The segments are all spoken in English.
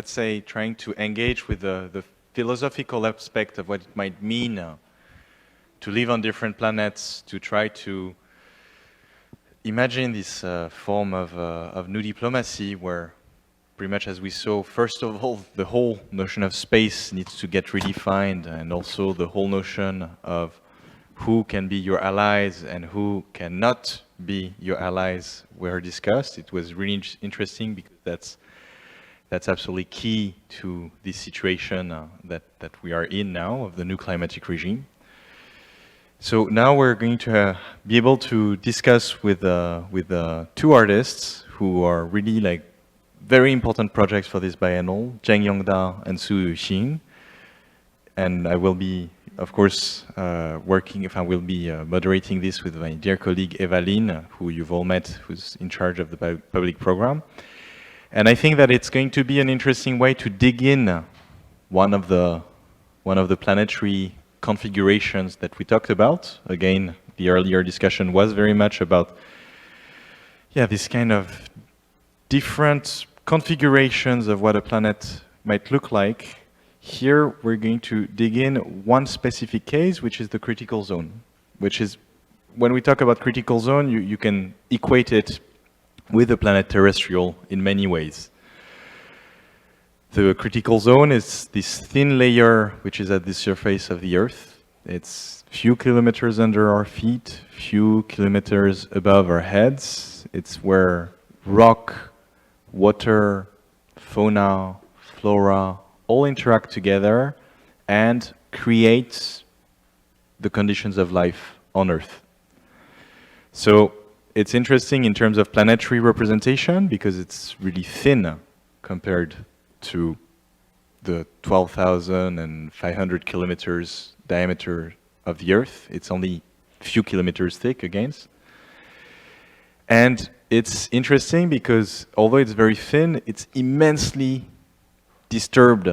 let's say, trying to engage with the philosophical aspect of what it might mean to live on different planets, to try to imagine this form of new diplomacy where, pretty much as we saw, first of all, the whole notion of space needs to get redefined, and also the whole notion of who can be your allies and who cannot be your allies were discussed. It was really interesting because that's absolutely key to this situation that we are in now of the new climatic regime. So now we're going to be able to discuss with two artists who are really like very important projects for this biennial, Zheng Yongda and Su Yu-Hsin. And I will be, of course, will be moderating this with my dear colleague Evaline, who you've all met, who's in charge of the public program. And I think that it's going to be an interesting way to dig in one of the planetary configurations that we talked about. Again, the earlier discussion was very much about, this kind of different configurations of what a planet might look like. Here, we're going to dig in one specific case, which is the critical zone, which is, when we talk about critical zone, you can equate it with the planet terrestrial in many ways. The critical zone is this thin layer which is at the surface of the Earth. It's few kilometers under our feet, few kilometers above our heads. It's where rock, water, fauna, flora all interact together and create the conditions of life on Earth. So it's interesting in terms of planetary representation because it's really thin compared to the 12,500 kilometers diameter of the Earth. It's only a few kilometers thick against. And it's interesting because although it's very thin, it's immensely disturbed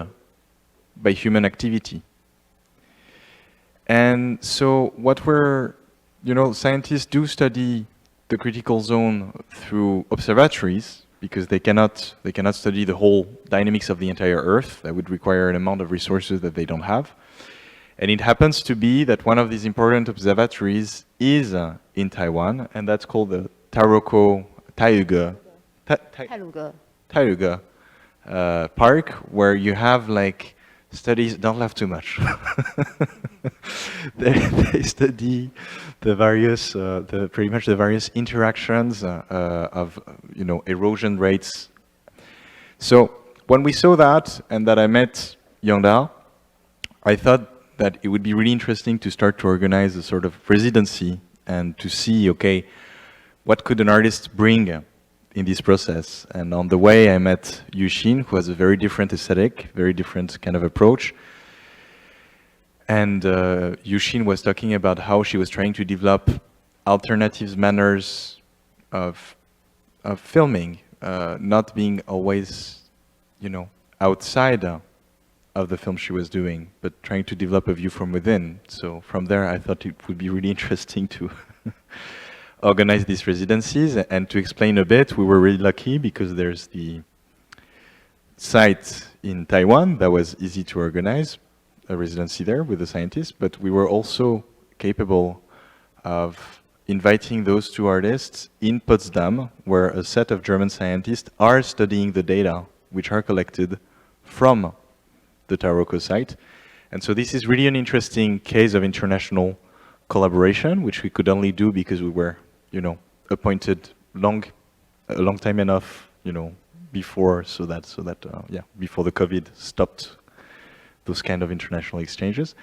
by human activity. And so what scientists do study the critical zone through observatories, because they cannot study the whole dynamics of the entire Earth. That would require an amount of resources that they don't have. And it happens to be that one of these important observatories is in Taiwan, and that's called the Taiyuge Park, where you have like studies. Don't laugh too much. they study the various, pretty much the various interactions of erosion rates. So when we saw that, and that I met Yongda, I thought that it would be really interesting to start to organize a sort of residency and to see, okay, what could an artist bring in this process? And on the way, I met Yu-Hsin, who has a very different aesthetic, very different kind of approach. And Yu-Hsin was talking about how she was trying to develop alternative manners of filming, not being always, outside of the film she was doing, but trying to develop a view from within. So from there, I thought it would be really interesting to organize these residencies. And to explain a bit, we were really lucky because there's the site in Taiwan that was easy to organize, a residency there with the scientists, but we were also capable of inviting those two artists in Potsdam, where a set of German scientists are studying the data which are collected from the Taroko site. And so this is really an interesting case of international collaboration, which we could only do because we were, appointed a long time enough, before, so that before the COVID stopped those kind of international exchanges.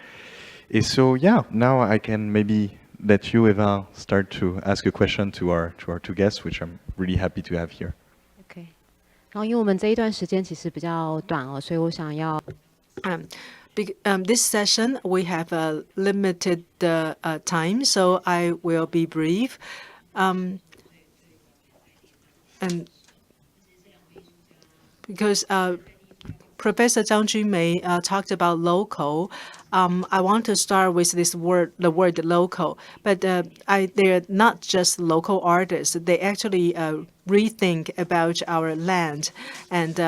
And so now I can maybe let you, Eva, start to ask a question to our two guests, which I'm really happy to have here. Okay. 然后因为我们这一段时间其实比较短哦，所以我想要this session we have a limited time, so I will be brief. And because Professor Zhang Junmei talked about local, I want to start with the word local. But they're not just local artists. They actually rethink about our land and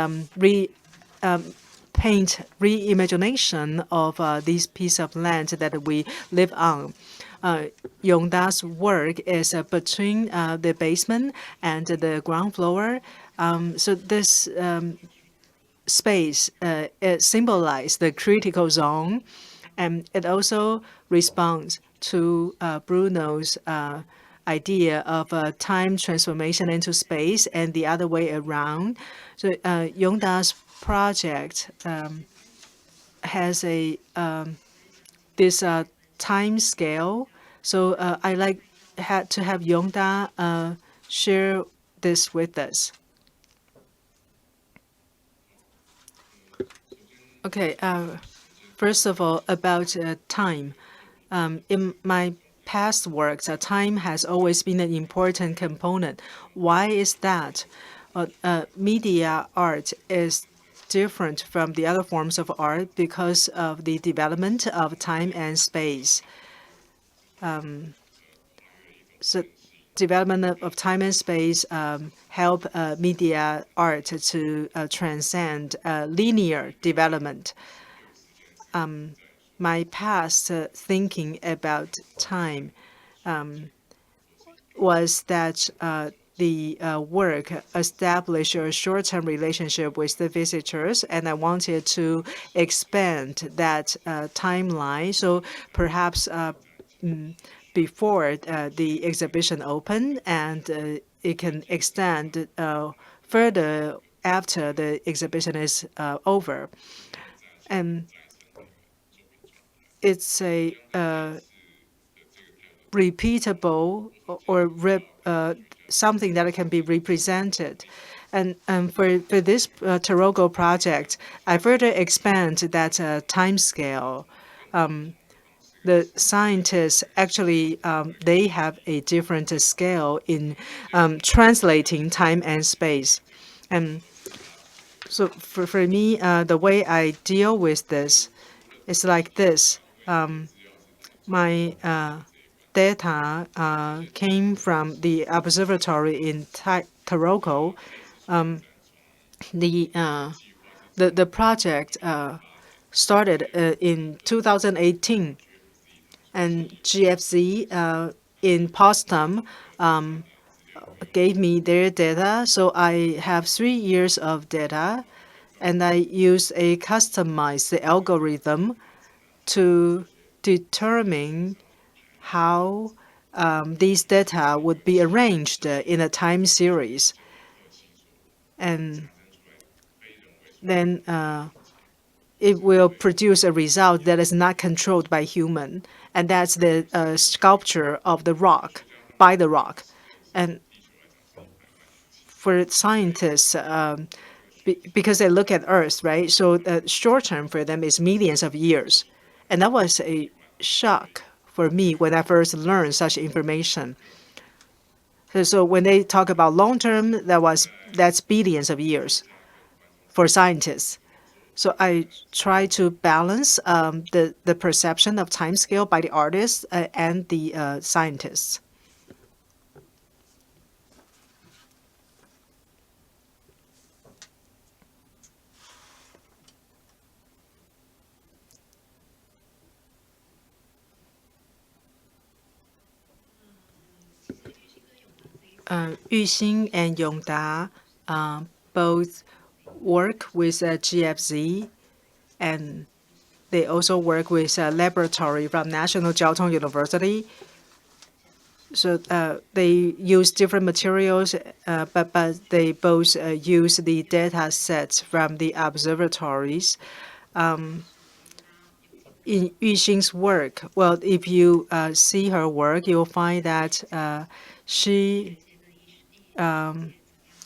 paint reimagination of this piece of land that we live on. Yongda's work is between the basement and the ground floor. So this space it symbolizes the critical zone, and it also responds to Bruno's idea of time transformation into space and the other way around. So Yongda's project has a this time scale. So I like to have Yongda share this with us. Okay. First of all, about time. In my past works, time has always been an important component. Why is that? Media art is different from the other forms of art because of the development of time and space. So development of time and space help media art to transcend linear development. My past thinking about time was that the work established a short-term relationship with the visitors, and I wanted to expand that timeline. So perhaps before the exhibition opened, and it can extend further after the exhibition is over. And it's a repeatable or something that can be represented. And for this Taroko project, I further expand that time scale. The scientists actually, they have a different scale in translating time and space. And so for me, the way I deal with this is like this. My data came from the observatory in Taroko. The project started in 2018, and GFZ in Potsdam gave me their data. So I have 3 years of data, and I use a customized algorithm to determine how these data would be arranged in a time series. And then it will produce a result that is not controlled by human, and that's the sculpture of the rock, by the rock. And for scientists, because they look at Earth, right? So short term for them is millions of years. And that was a shock for me when I first learned such information. So when they talk about long term, that's billions of years for scientists. So I try to balance the perception of time scale by the artists and the scientists. Yu-Hsin and Yongda both work with GFZ, and they also work with a laboratory from National Jiao-Tong University. So they use different materials, but they both use the data sets from the observatories. In Yu-Hsin's work, well, if you see her work, you'll find that she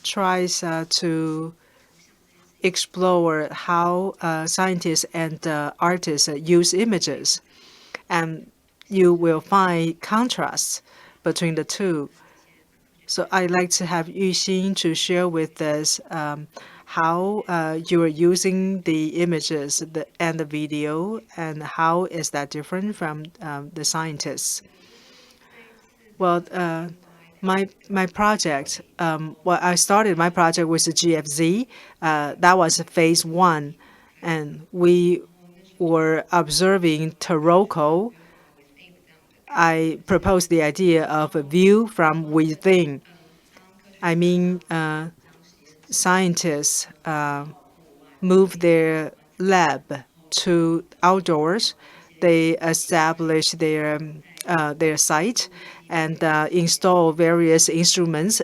tries to explore how scientists and artists use images. And you will find contrasts between the two. So I'd like to have Yu-Hsin to share with us how you are using the images and the video, and how is that different from the scientists. Well, my project, well, I started my project with the GFZ. That was phase 1, and we were observing Taroko. I proposed the idea of a view from within. I mean, scientists move their lab to outdoors. They establish their site and install various instruments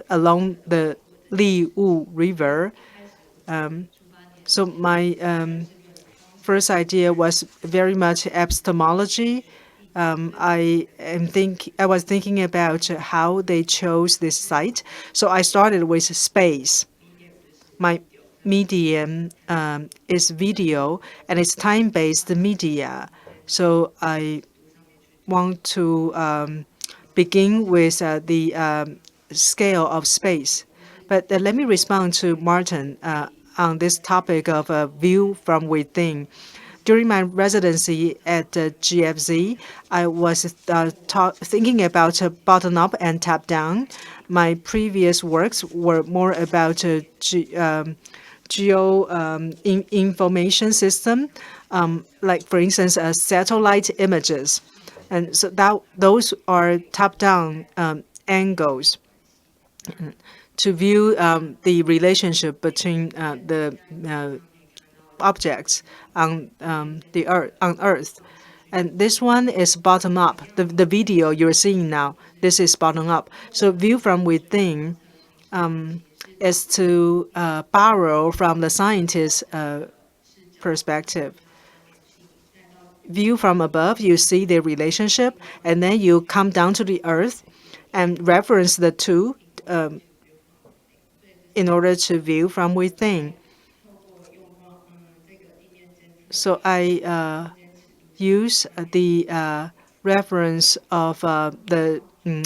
along the Liwu River. So my first idea was very much epistemology. I was thinking about how they chose this site. So I started with space. My medium is video, and it's time-based media. So I want to begin with the scale of space. But let me respond to Martin on this topic of a view from within. During my residency at GFZ, I was thinking about bottom-up and top-down. My previous works were more about information system, like, for instance, satellite images. And so those are top-down angles to view the relationship between the objects on Earth. And this one is bottom up. The video you're seeing now, this is bottom up. So view from within is to borrow from the scientist's perspective. View from above, you see the relationship, and then you come down to the Earth and reference the two in order to view from within. So I use the reference of the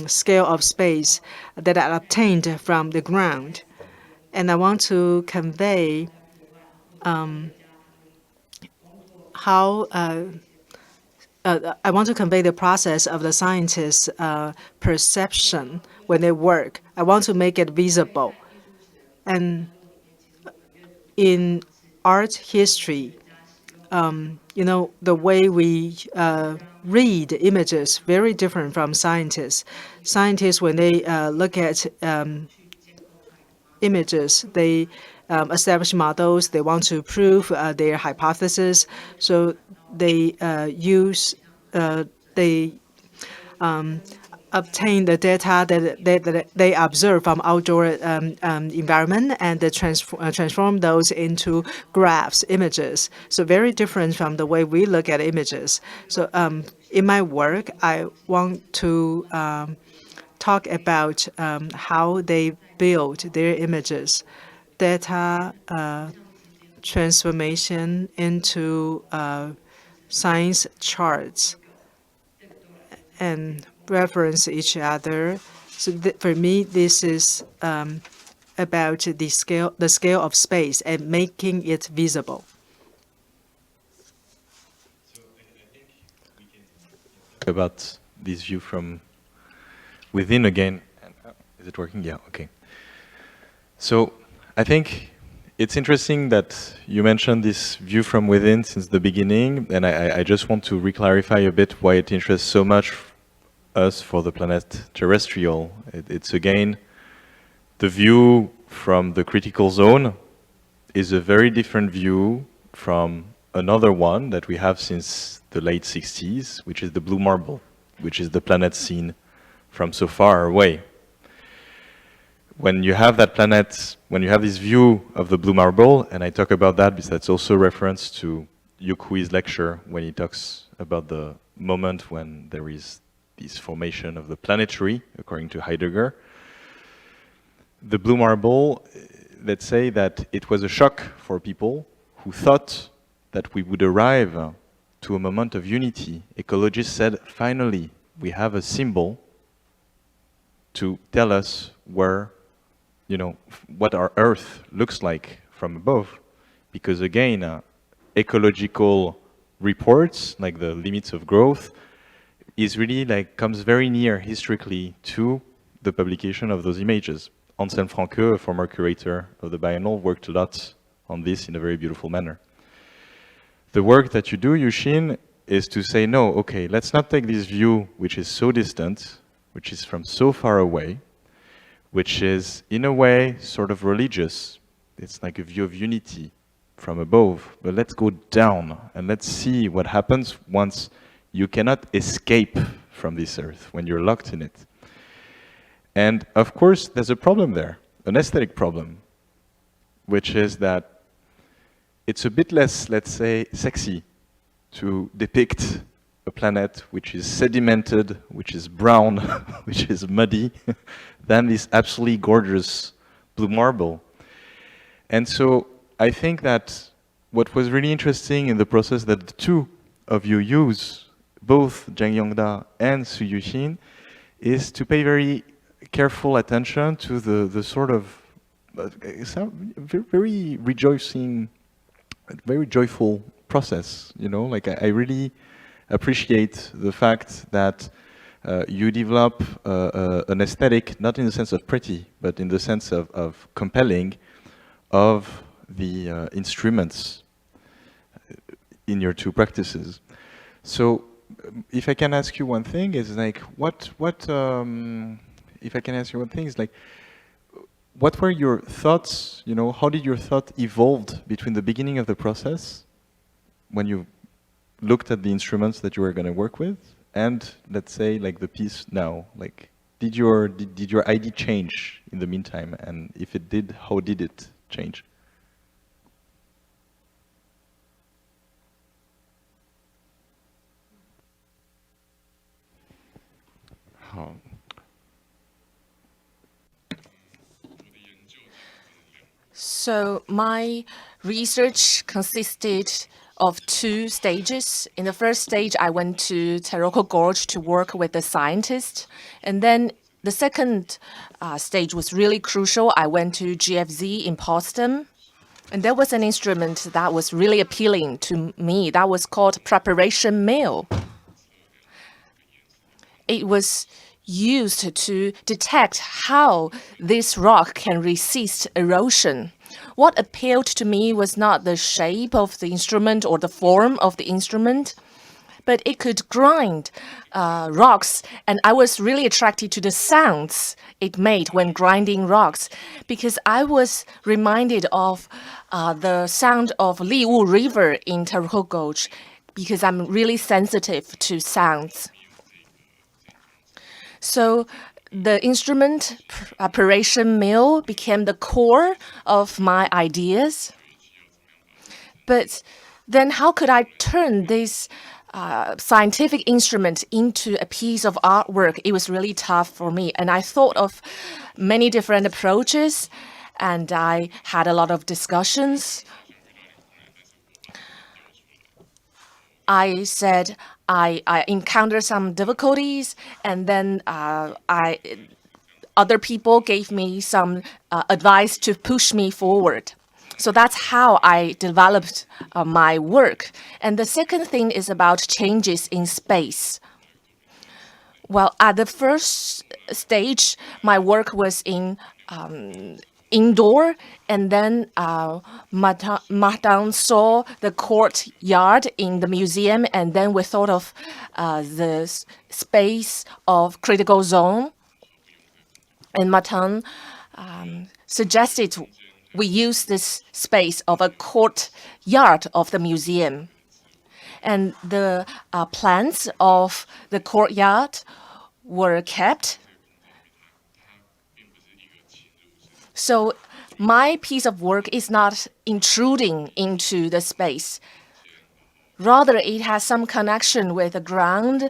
scale of space that I obtained from the ground. And I want to convey the process of the scientist's perception when they work. I want to make it visible. And in art history, the way we read images very different from scientists. Scientists, when they look at images, they establish models. They want to prove their hypothesis. So they obtain the data that they observe from outdoor environment, and they transform those into graphs, images. So very different from the way we look at images. So in my work, I want to talk about how they build their images, data transformation into science charts, and reference each other. So for me, this is about the scale of space and making it visible. So I think we can talk about this view from within again. Is it working? Yeah, okay. So I think it's interesting that you mentioned this view from within since the beginning, and I just want to re-clarify a bit why it interests so much us for the planet terrestrial. It's again, the view from the critical zone is a very different view from another one that we have since the late 60s, which is the blue marble, which is the planet seen from so far away. When you have that planet, when you have this view of the blue marble, and I talk about that because that's also a reference to Yu-Hui's lecture when he talks about the moment when there is this formation of the planetary, according to Heidegger. The blue marble, let's say that it was a shock for people who thought that we would arrive to a moment of unity. Ecologists said, finally, we have a symbol to tell us where, what our Earth looks like from above. Because again, ecological reports, like the limits of growth, is really comes very near historically to the publication of those images. Anselm Franke, a former curator of the Biennale, worked a lot on this in a very beautiful manner. The work that you do, Yu-Hsin, is to say, no, okay, let's not take this view which is so distant, which is from so far away, which is, in a way, sort of religious. It's like a view of unity from above, but let's go down and let's see what happens once you cannot escape from this earth, when you're locked in it. And of course, there's a problem there, an aesthetic problem, which is that it's a bit less, let's say, sexy to depict a planet which is sedimented, which is brown, which is muddy, than this absolutely gorgeous blue marble. And so I think that what was really interesting in the process that the two of you use, both Zheng Yongda and Su Yu-Hsin, is to pay very careful attention to the sort of very rejoicing, very joyful process, you know, like I really appreciate the fact that you develop an aesthetic, not in the sense of pretty, but in the sense of compelling, of the instruments in your two practices. So, if I can ask you one thing, is like, if I can ask you one thing, is like, what were your thoughts, you know, how did your thought evolve between the beginning of the process, when you looked at the instruments that you were going to work with, and let's say, like, the piece now? Like, did your idea change in the meantime? And if it did, how did it change? So my research consisted of 2 stages. In the first stage, I went to Taroko Gorge to work with the scientists. And then the second stage was really crucial. I went to GFZ in Potsdam. And there was an instrument that was really appealing to me. That was called preparation mill. It was used to detect how this rock can resist erosion. What appealed to me was not the shape of the instrument or the form of the instrument, but it could grind rocks, and I was really attracted to the sounds it made when grinding rocks, because I was reminded of the sound of Liwu River in Taroko Gorge, because I'm really sensitive to sounds. So the instrument preparation mill became the core of my ideas. But then how could I turn this scientific instrument into a piece of artwork? It was really tough for me. And I thought of many different approaches, and I had a lot of discussions. I said I encountered some difficulties, and then other people gave me some advice to push me forward. So that's how I developed my work. And the second thing is about changes in space. Well, at the first stage, my work was in indoor, and then Madame saw the courtyard in the museum, and then we thought of the space of critical zone. And Madame suggested we use this space of a courtyard of the museum. And the plans of the courtyard were kept. So my piece of work is not intruding into the space. Rather, it has some connection with the ground,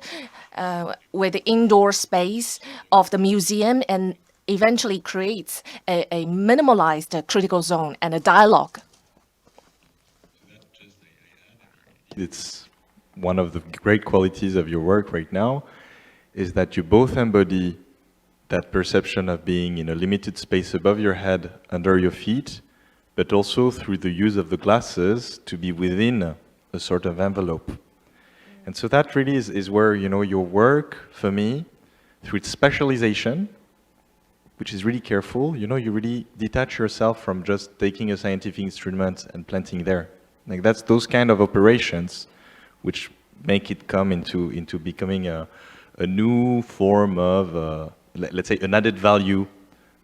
with the indoor space of the museum, and eventually creates a minimalized critical zone and a dialogue. It's one of the great qualities of your work right now, is that you both embody that perception of being in a limited space above your head, under your feet, but also through the use of the glasses to be within a sort of envelope. And so that really is where, you know, your work, for me, through its specialization, which is really careful. You know, you really detach yourself from just taking a scientific instrument and planting there. Like that's those kind of operations which make it come into becoming a new form of, let's say, an added value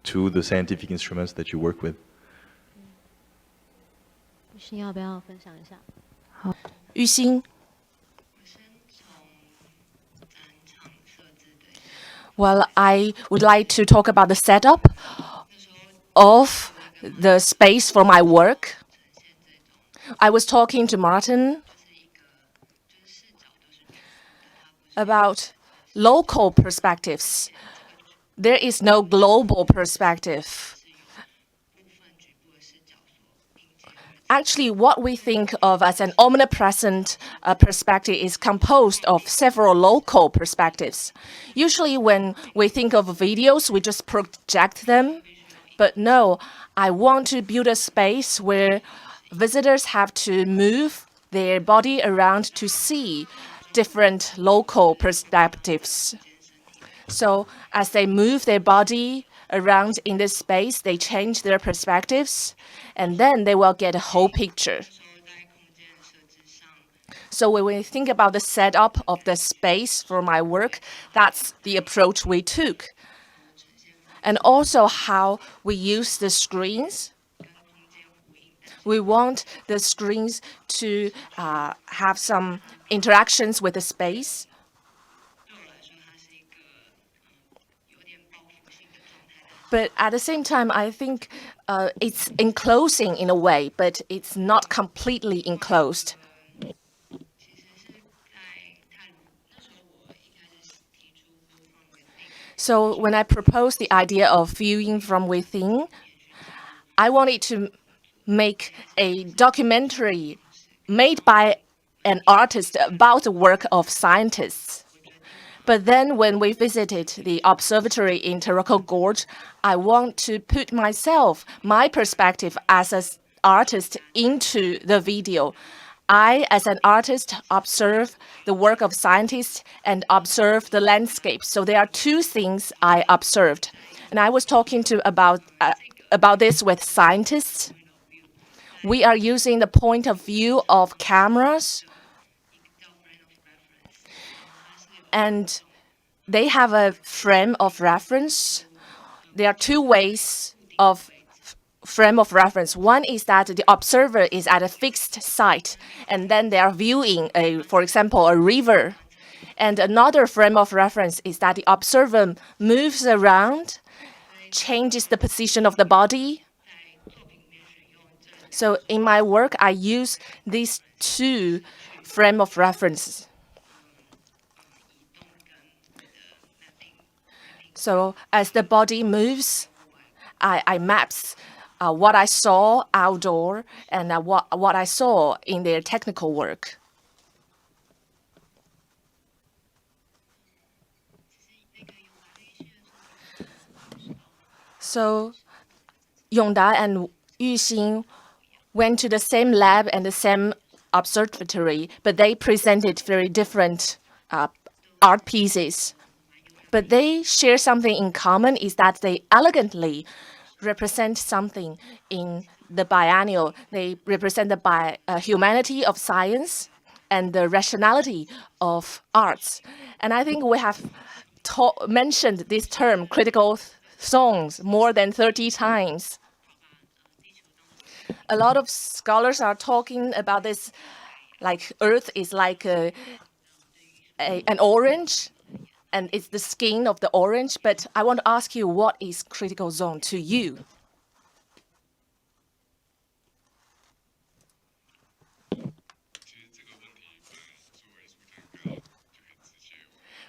to the scientific instruments that you work with. Yu-Hsin要不要分享一下？ Yu-Hsin. Well, I would like to talk about the setup of the space for my work. I was talking to Martin about local perspectives. There is no global perspective. Actually, what we think of as an omnipresent perspective is composed of several local perspectives. Usually when we think of videos, we just project them. But no, I want to build a space where visitors have to move their body around to see different local perspectives. So as they move their body around in this space, they change their perspectives, and then they will get a whole picture. So when we think about the setup of the space for my work, that's the approach we took. And also how we use the screens. We want the screens to have some interactions with the space. But at the same time, I think it's enclosing in a way, but it's not completely enclosed. So when I proposed the idea of viewing from within, I wanted to make a documentary made by an artist about the work of scientists. But then when we visited the observatory in Taroko Gorge, I want to put myself, my perspective as an artist into the video. I, as an artist, observe the work of scientists and observe the landscape. So there are two things I observed. And I was talking about this with scientists. We are using the point of view of cameras. And they have a frame of reference. There are two ways of frame of reference. One is that the observer is at a fixed site, and then they are viewing, for example, a river. And another frame of reference is that the observer moves around, changes the position of the body. So in my work, I use these two frame of references. So as the body moves, I maps what I saw outdoor and what I saw in their technical work. So Yongda and Yu-Hsin went to the same lab and the same observatory, but they presented very different art pieces. But they share something in common, is that they elegantly represent something in the biennial. They represent the humanity of science and the rationality of arts. And I think we have mentioned this term, critical songs, more than 30 times. A lot of scholars are talking about this, like Earth is like an orange, and it's the skin of the orange. But I want to ask you, what is critical zone to you?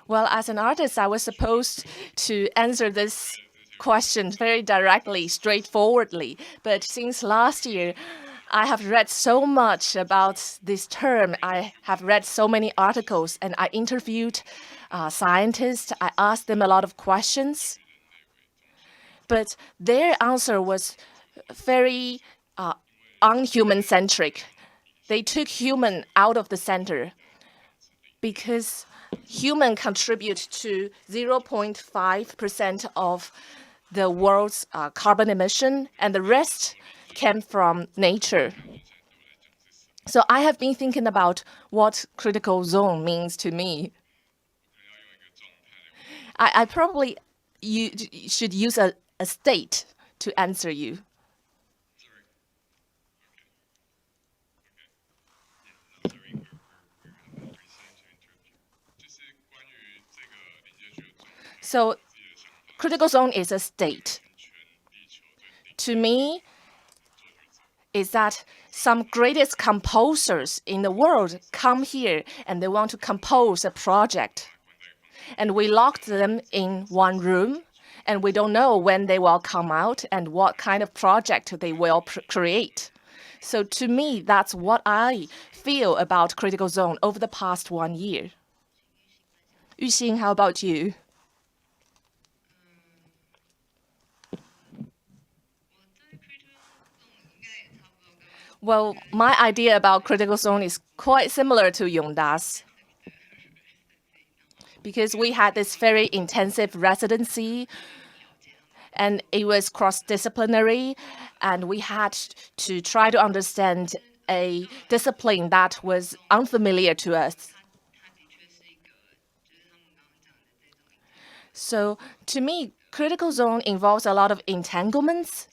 Well, as an artist, I was supposed to answer this question very directly, straightforwardly. But since last year, I have read so much about this term. I have read so many articles, and I interviewed scientists. I asked them a lot of questions. But their answer was very unhuman-centric. They took human out of the center because human contribute to 0.5% of the world's carbon emission, and the rest came from nature. So I have been thinking about what critical zone means to me. I probably should use a state to answer you. So critical zone is a state. To me, is that some greatest composers in the world come here and they want to compose a project. And we locked them in one room, and we don't know when they will come out and what kind of project they will create. So to me, that's what I feel about critical zone over the past 1 year. Yu-Hsin, how about you? Well, my idea about critical zone is quite similar to Yongda's, because we had this very intensive residency, and it was cross-disciplinary, and we had to try to understand a discipline that was unfamiliar to us. So to me, critical zone involves a lot of entanglements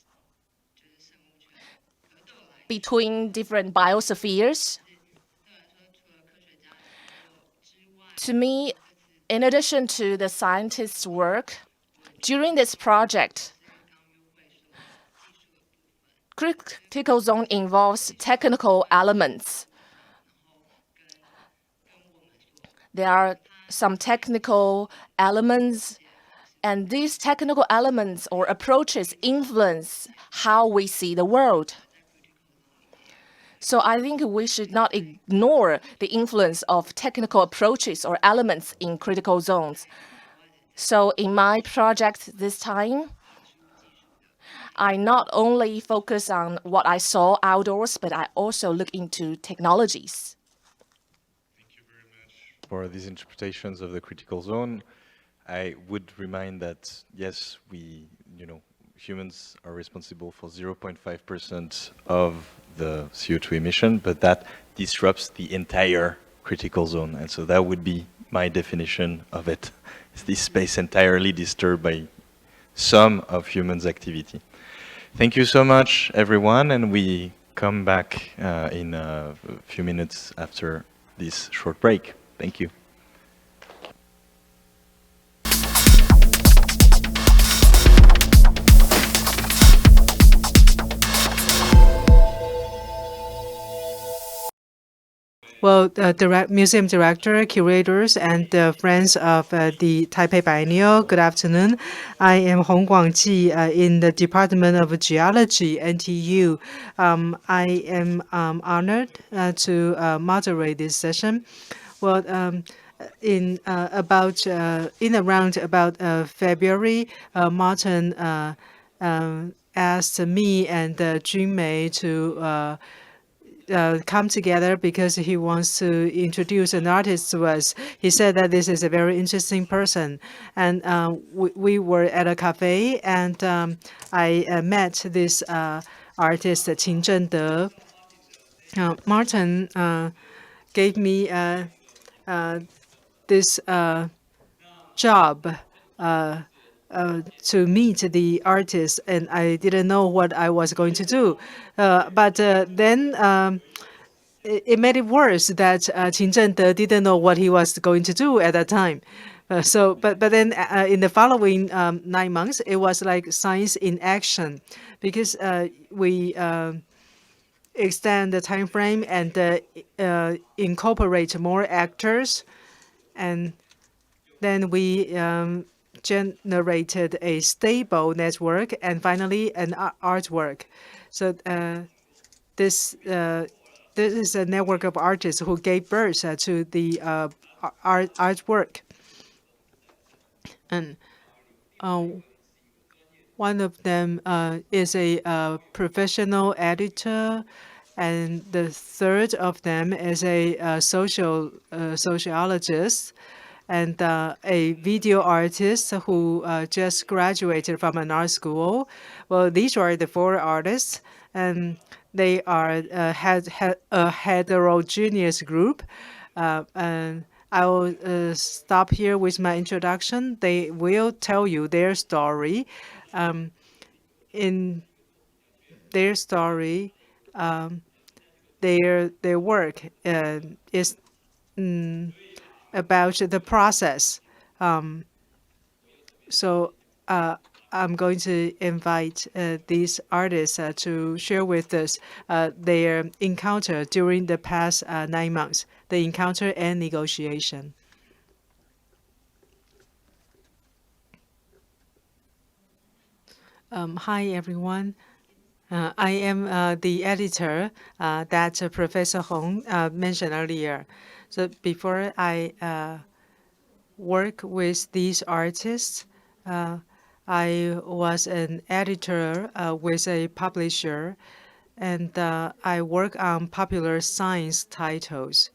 between different biospheres. To me, in addition to the scientists' work, during this project, critical zone involves technical elements. There are some technical elements, and these technical elements or approaches influence how we see the world. So I think we should not ignore the influence of technical approaches or elements in critical zones. So in my project this time, I not only focus on what I saw outdoors, but I also look into technologies. Thank you very much for these interpretations of the critical zone. I would remind that, yes, humans are responsible for 0.5% of the CO2 emission, but that disrupts the entire critical zone. And so that would be my definition of it. Is this space entirely disturbed by some of humans' activity? Thank you so much, everyone, and we come back in a few minutes after this short break. Thank you. Well, museum director, curators, and friends of the Taipei Biennial, good afternoon. I am Hong Guangji in the Department of Geology, NTU. I am honored to moderate this session. Well, in around February, Martin asked me and Junmei to come together because he wants to introduce an artist to us. He said that this is a very interesting person. And we were at a cafe, and I met this artist, Cheng-Te. Martin gave me this job to meet the artist, and I didn't know what I was going to do. But then it made it worse that Cheng-Te didn't know what he was going to do at that time. But then in the following 9 months, it was like science in action, because we extend the time frame and incorporate more actors, and then we generated a stable network and finally an artwork. So this is a network of artists who gave birth to the artwork. And one of them is a professional editor, and the third of them is a sociologist. and a video artist who just graduated from an art school. Well, these are the 4 artists, and they are a heterogeneous group. And I will stop here with my introduction. They will tell you their story. In their story, their work is about the process. So I'm going to invite these artists to share with us their encounter during the past 9 months, the encounter and negotiation. Hi, everyone. I am the editor that Professor Hong mentioned earlier. So before I work with these artists, I was an editor with a publisher, and I work on popular science titles.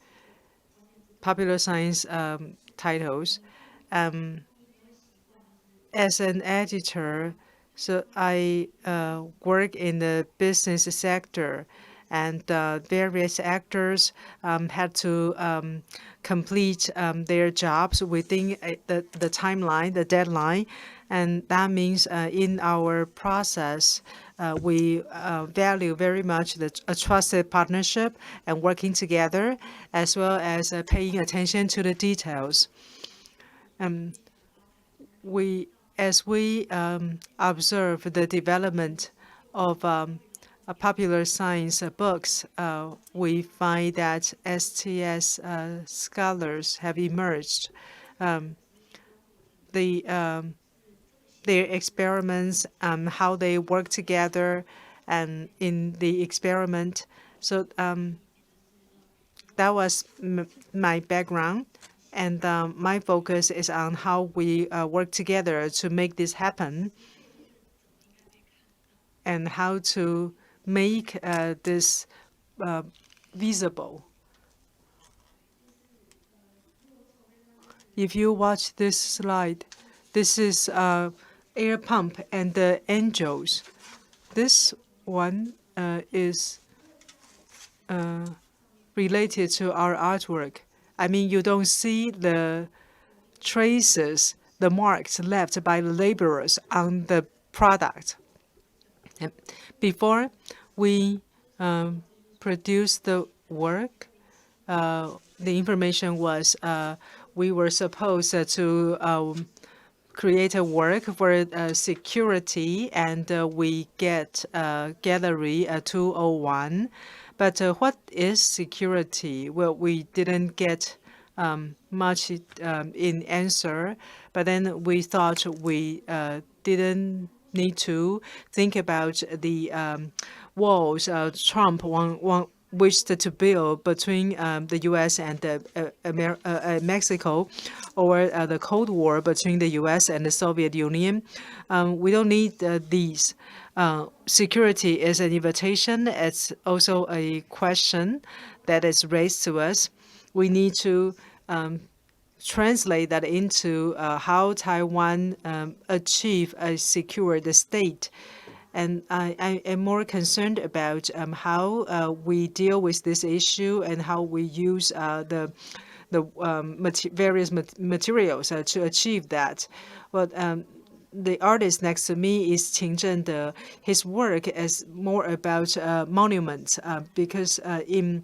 As an editor, so I work in the business sector, and various actors had to complete their jobs within the timeline, the deadline. And that means in our process, we value very much a trusted partnership and working together, as well as paying attention to the details. As we observe the development of popular science books, we find that STS scholars have emerged. Their experiments, how they work together, and in the experiment. So that was my background. And my focus is on how we work together to make this happen, and how to make this visible. If you watch this slide, this is air pump and the angels. This one is related to our artwork. I mean, you don't see the traces, the marks left by the laborers on the product. Before we produced the work, the information was we were supposed to create a work for security, and we get gallery 201. But what is security? Well, we didn't get much in answer. But then we thought we didn't need to think about the walls Trump wished to build between the U.S. and Mexico, or the Cold War between the U.S. and the Soviet Union. We don't need these. Security is an invitation. It's also a question that is raised to us. We need to translate that into how Taiwan achieve a secured state. And I am more concerned about how we deal with this issue and how we use the various materials to achieve that. Well, the artist next to me is Cheng-Te. His work is more about monuments because in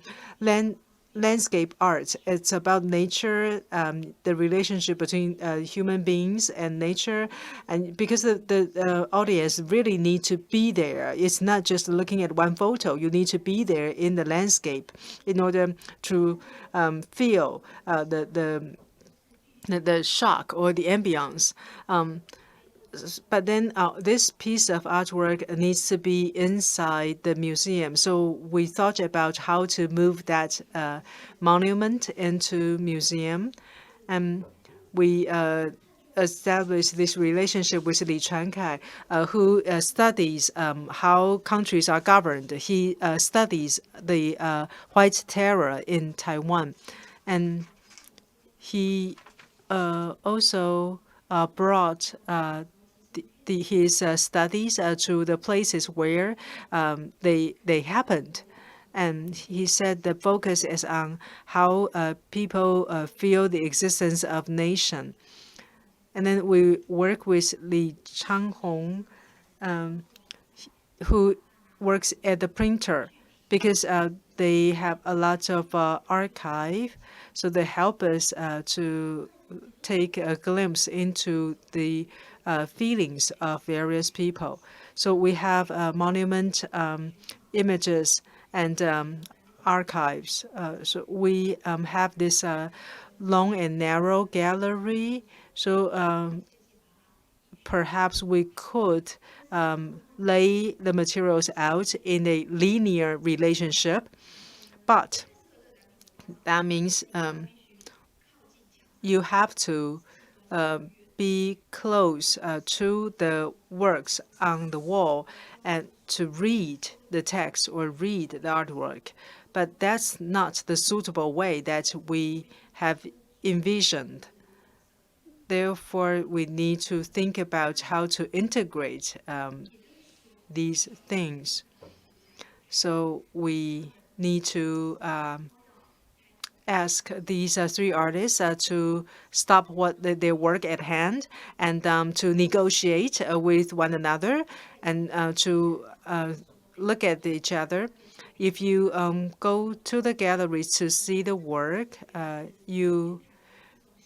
landscape art, it's about nature, the relationship between human beings and nature, and because the audience really need to be there. It's not just looking at one photo. You need to be there in the landscape in order to feel the shock or the ambience. But then this piece of artwork needs to be inside the museum. So we thought about how to move that monument into museum. And we established this relationship with Chuan-Kai, who studies how countries are governed. He studies the White Terror in Taiwan. And he also brought his studies to the places where they happened. And he said the focus is on how people feel the existence of nation. And then we work with Cheng-Te, who works at the printer, because they have a lot of archive, so they help us to take a glimpse into the feelings of various people. So we have monument images and archives. So we have this long and narrow gallery. So perhaps we could lay the materials out in a linear relationship, but that means you have to be close to the works on the wall and to read the text or read the artwork. But that's not the suitable way that we have envisioned. Therefore, we need to think about how to integrate these things. So we need to ask these three artists to stop their work at hand and to negotiate with one another and to look at each other. If you go to the galleries to see the work, you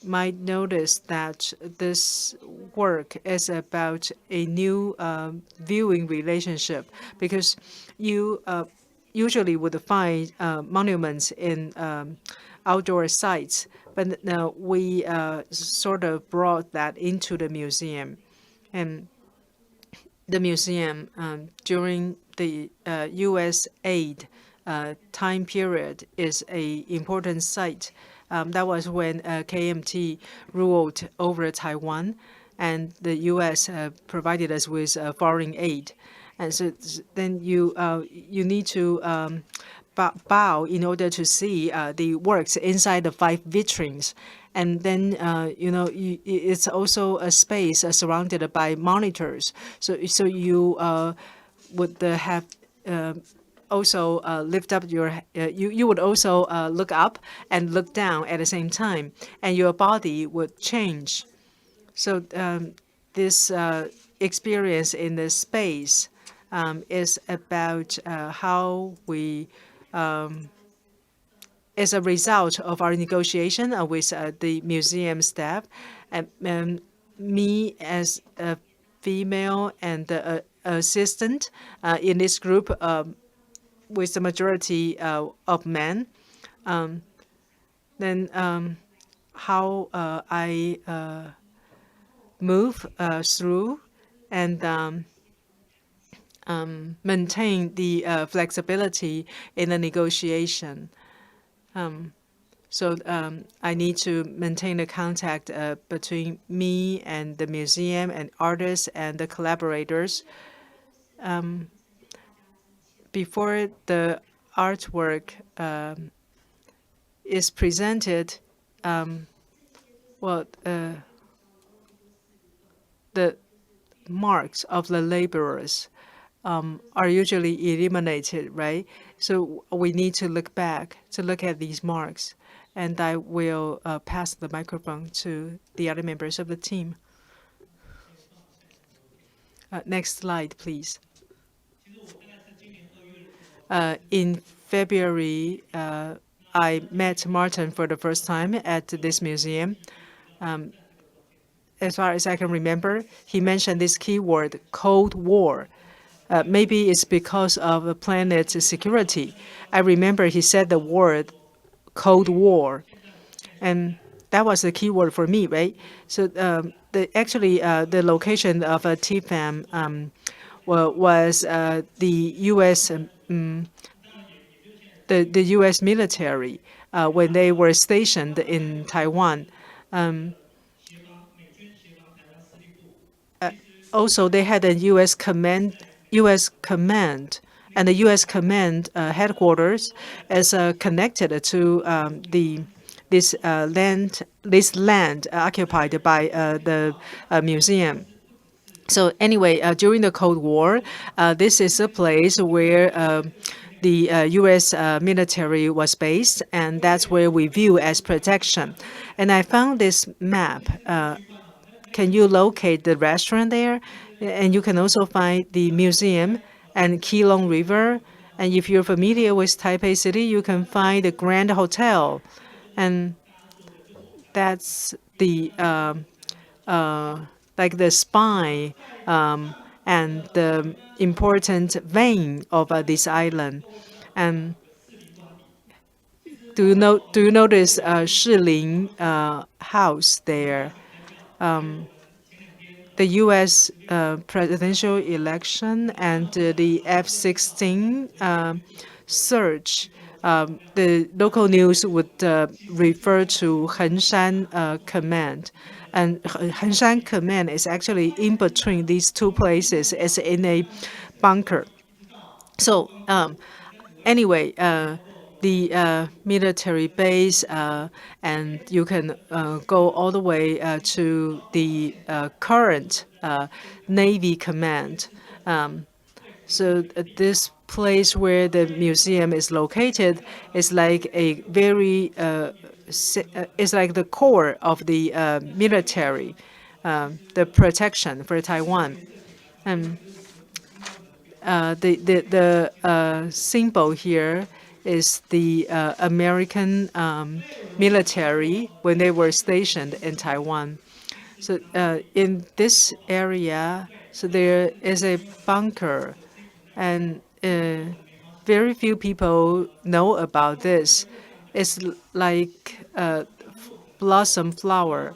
might notice that this work is about a new viewing relationship, because you usually would find monuments in outdoor sites, but now we sort of brought that into the museum. And the museum during the U.S. aid time period is an important site. That was when KMT ruled over Taiwan, and the U.S. provided us with foreign aid. And so then you need to bow in order to see the works inside the 5 vitrines. And then, it's also a space surrounded by monitors. So you would have also lift up your, you would also look up and look down at the same time, and your body would change. So this experience in the space is about how we, as a result of our negotiation with the museum staff, and me as a female and the assistant in this group with the majority of men, then how I move through and maintain the flexibility in the negotiation. So I need to maintain the contact between me and the museum and artists and the collaborators. Before the artwork is presented, the marks of the laborers are usually eliminated, right? So we need to look back to look at these marks. And I will pass the microphone to the other members of the team. Next slide, please. In February, I met Martin for the first time at this museum. As far as I can remember, he mentioned this keyword, Cold War. Maybe it's because of the planet's security. I remember he said the word Cold War, and that was the key word for me, right? So the location of TFAM was the U.S. The U.S. military when they were stationed in Taiwan. Also, they had a U.S. command, and the U.S. command headquarters is connected to the this land occupied by the museum. So anyway, during the Cold War, this is a place where the U.S. Military was based, and that's where we view as protection. And I found this map. Can you locate the restaurant there? And you can also find the museum and Keelung River. And if you're familiar with Taipei City, you can find the Grand Hotel. And that's the like the spine and the important vein of this island. And do you notice Shilin House there? The U.S. Presidential election and the F-16 surge. The local news would refer to Hengshan Command. And Hengshan Command is actually in between these two places. It's in a bunker. So anyway, the military base, and you can go all the way to the current Navy command. So this place where the museum is located is like a very is like the core of the military, the protection for Taiwan. And the symbol here is the American military when they were stationed in Taiwan. So in this area, so there is a bunker, and very few people know about this. It's like a blossom flower.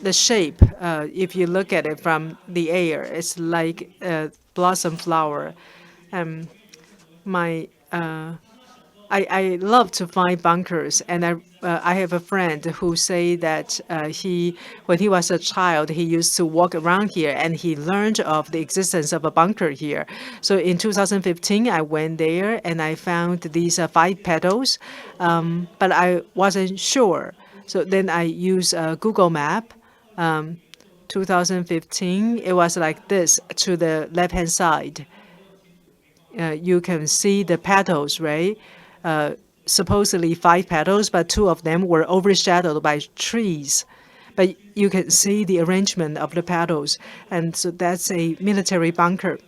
The shape, if you look at it from the air, it's like a blossom flower. I love to find bunkers, and I have a friend who say that when he was a child, he used to walk around here, and he learned of the existence of a bunker here. So in 2015, I went there, and I found these 5 petals, but I wasn't sure. So then I used Google Map. 2015, it was like this to the left-hand side. You can see the petals, right? Supposedly 5 petals, but 2 of them were overshadowed by trees. But you can see the arrangement of the petals, and so that's a military bunker.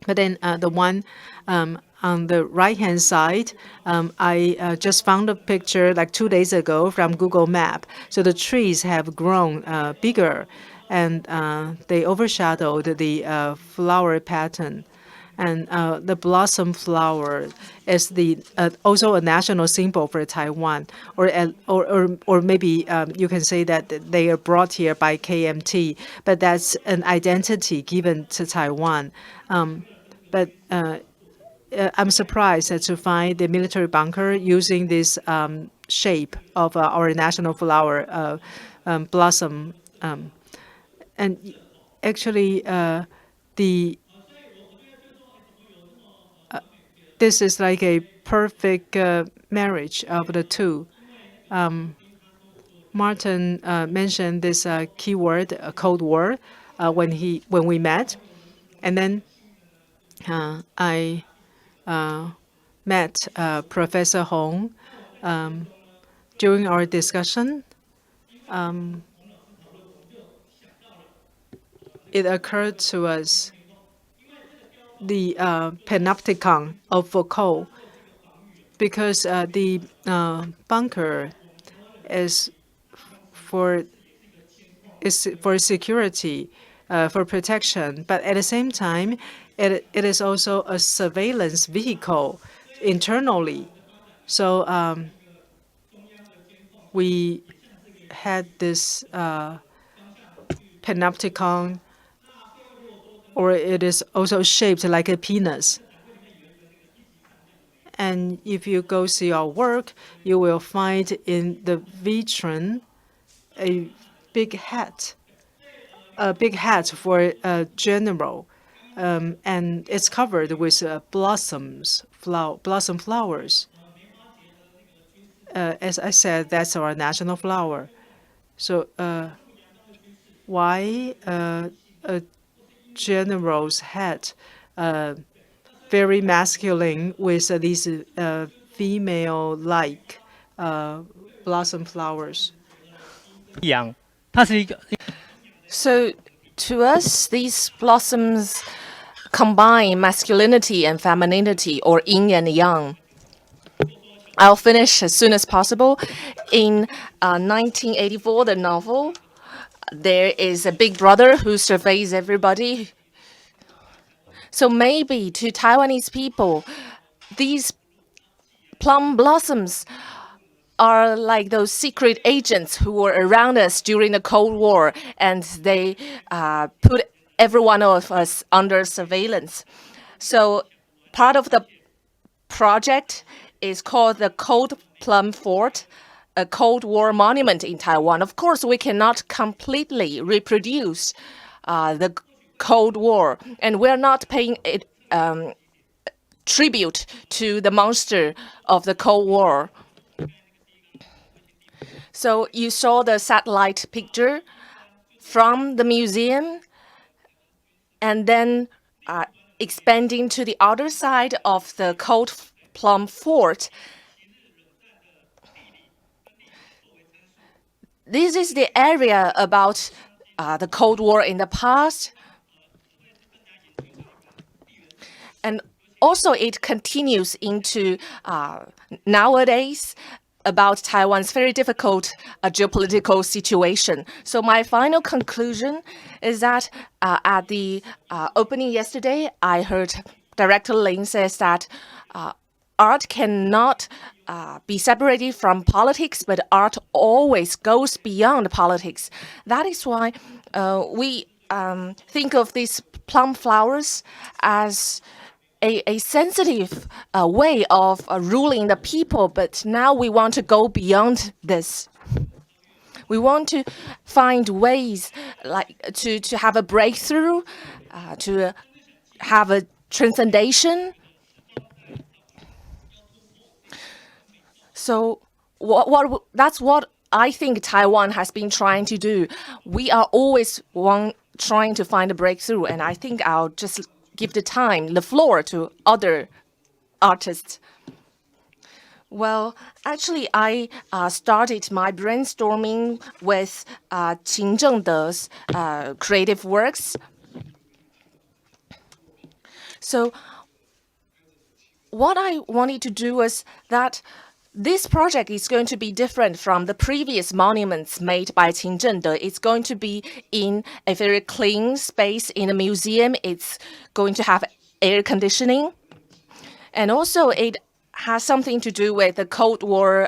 But then the one on the right-hand side, I just found a picture like 2 days ago from Google Map. So the trees have grown bigger, and they overshadowed the flower pattern. And the blossom flower is the also a national symbol for Taiwan, or maybe you can say that they are brought here by KMT, but that's an identity given to Taiwan. But I'm surprised to find the military bunker using this shape of our national flower, blossom. And actually, this is like a perfect marriage of the two. Martin mentioned this keyword, Cold War, when we met, and then I met Professor Hong. During our discussion, it occurred to us the panopticon of Foucault, because the bunker is for security, for protection, but at the same time, it is also a surveillance vehicle internally. So we had this panopticon, or it is also shaped like a penis. And if you go see our work, you will find in the vitrin a big hat for a general, and it's covered with blossom flowers. as I said, that's our national flower. So why a general's hat very masculine with these female-like blossom flowers? 阳，它是一个 So to us, these blossoms combine masculinity and femininity, or yin and yang. I'll finish as soon as possible. In 1984, the novel, there is a big brother who surveys everybody. So maybe to Taiwanese people, these plum blossoms are like those secret agents who were around us during the Cold War, and they put every one of us under surveillance. So part of the project is called the Cold Plum Fort, a Cold War monument in Taiwan. Of course, we cannot completely reproduce the Cold War, and we're not paying it tribute to the monster of the Cold War. So you saw the satellite picture from the museum, and then expanding to the other side of the Cold Plum Fort. This is the area about the Cold War in the past. And also it continues into nowadays about Taiwan's very difficult geopolitical situation. So my final conclusion is that at the opening yesterday, I heard Director Lin says that art cannot be separated from politics, but art always goes beyond politics. That is why we think of these plum flowers as a sensitive way of ruling the people, but now we want to go beyond this. We want to find ways like to have a breakthrough, to have a transcendation. So that's what I think Taiwan has been trying to do. We are always trying to find a breakthrough, and I think I'll just give the floor to other artists. Well, actually, I started my brainstorming with Qin Zhengde's creative works. So what I wanted to do was that this project is going to be different from the previous monuments made by Qin Zhengde. It's going to be in a very clean space in a museum. It's going to have air conditioning. And also it has something to do with the Cold War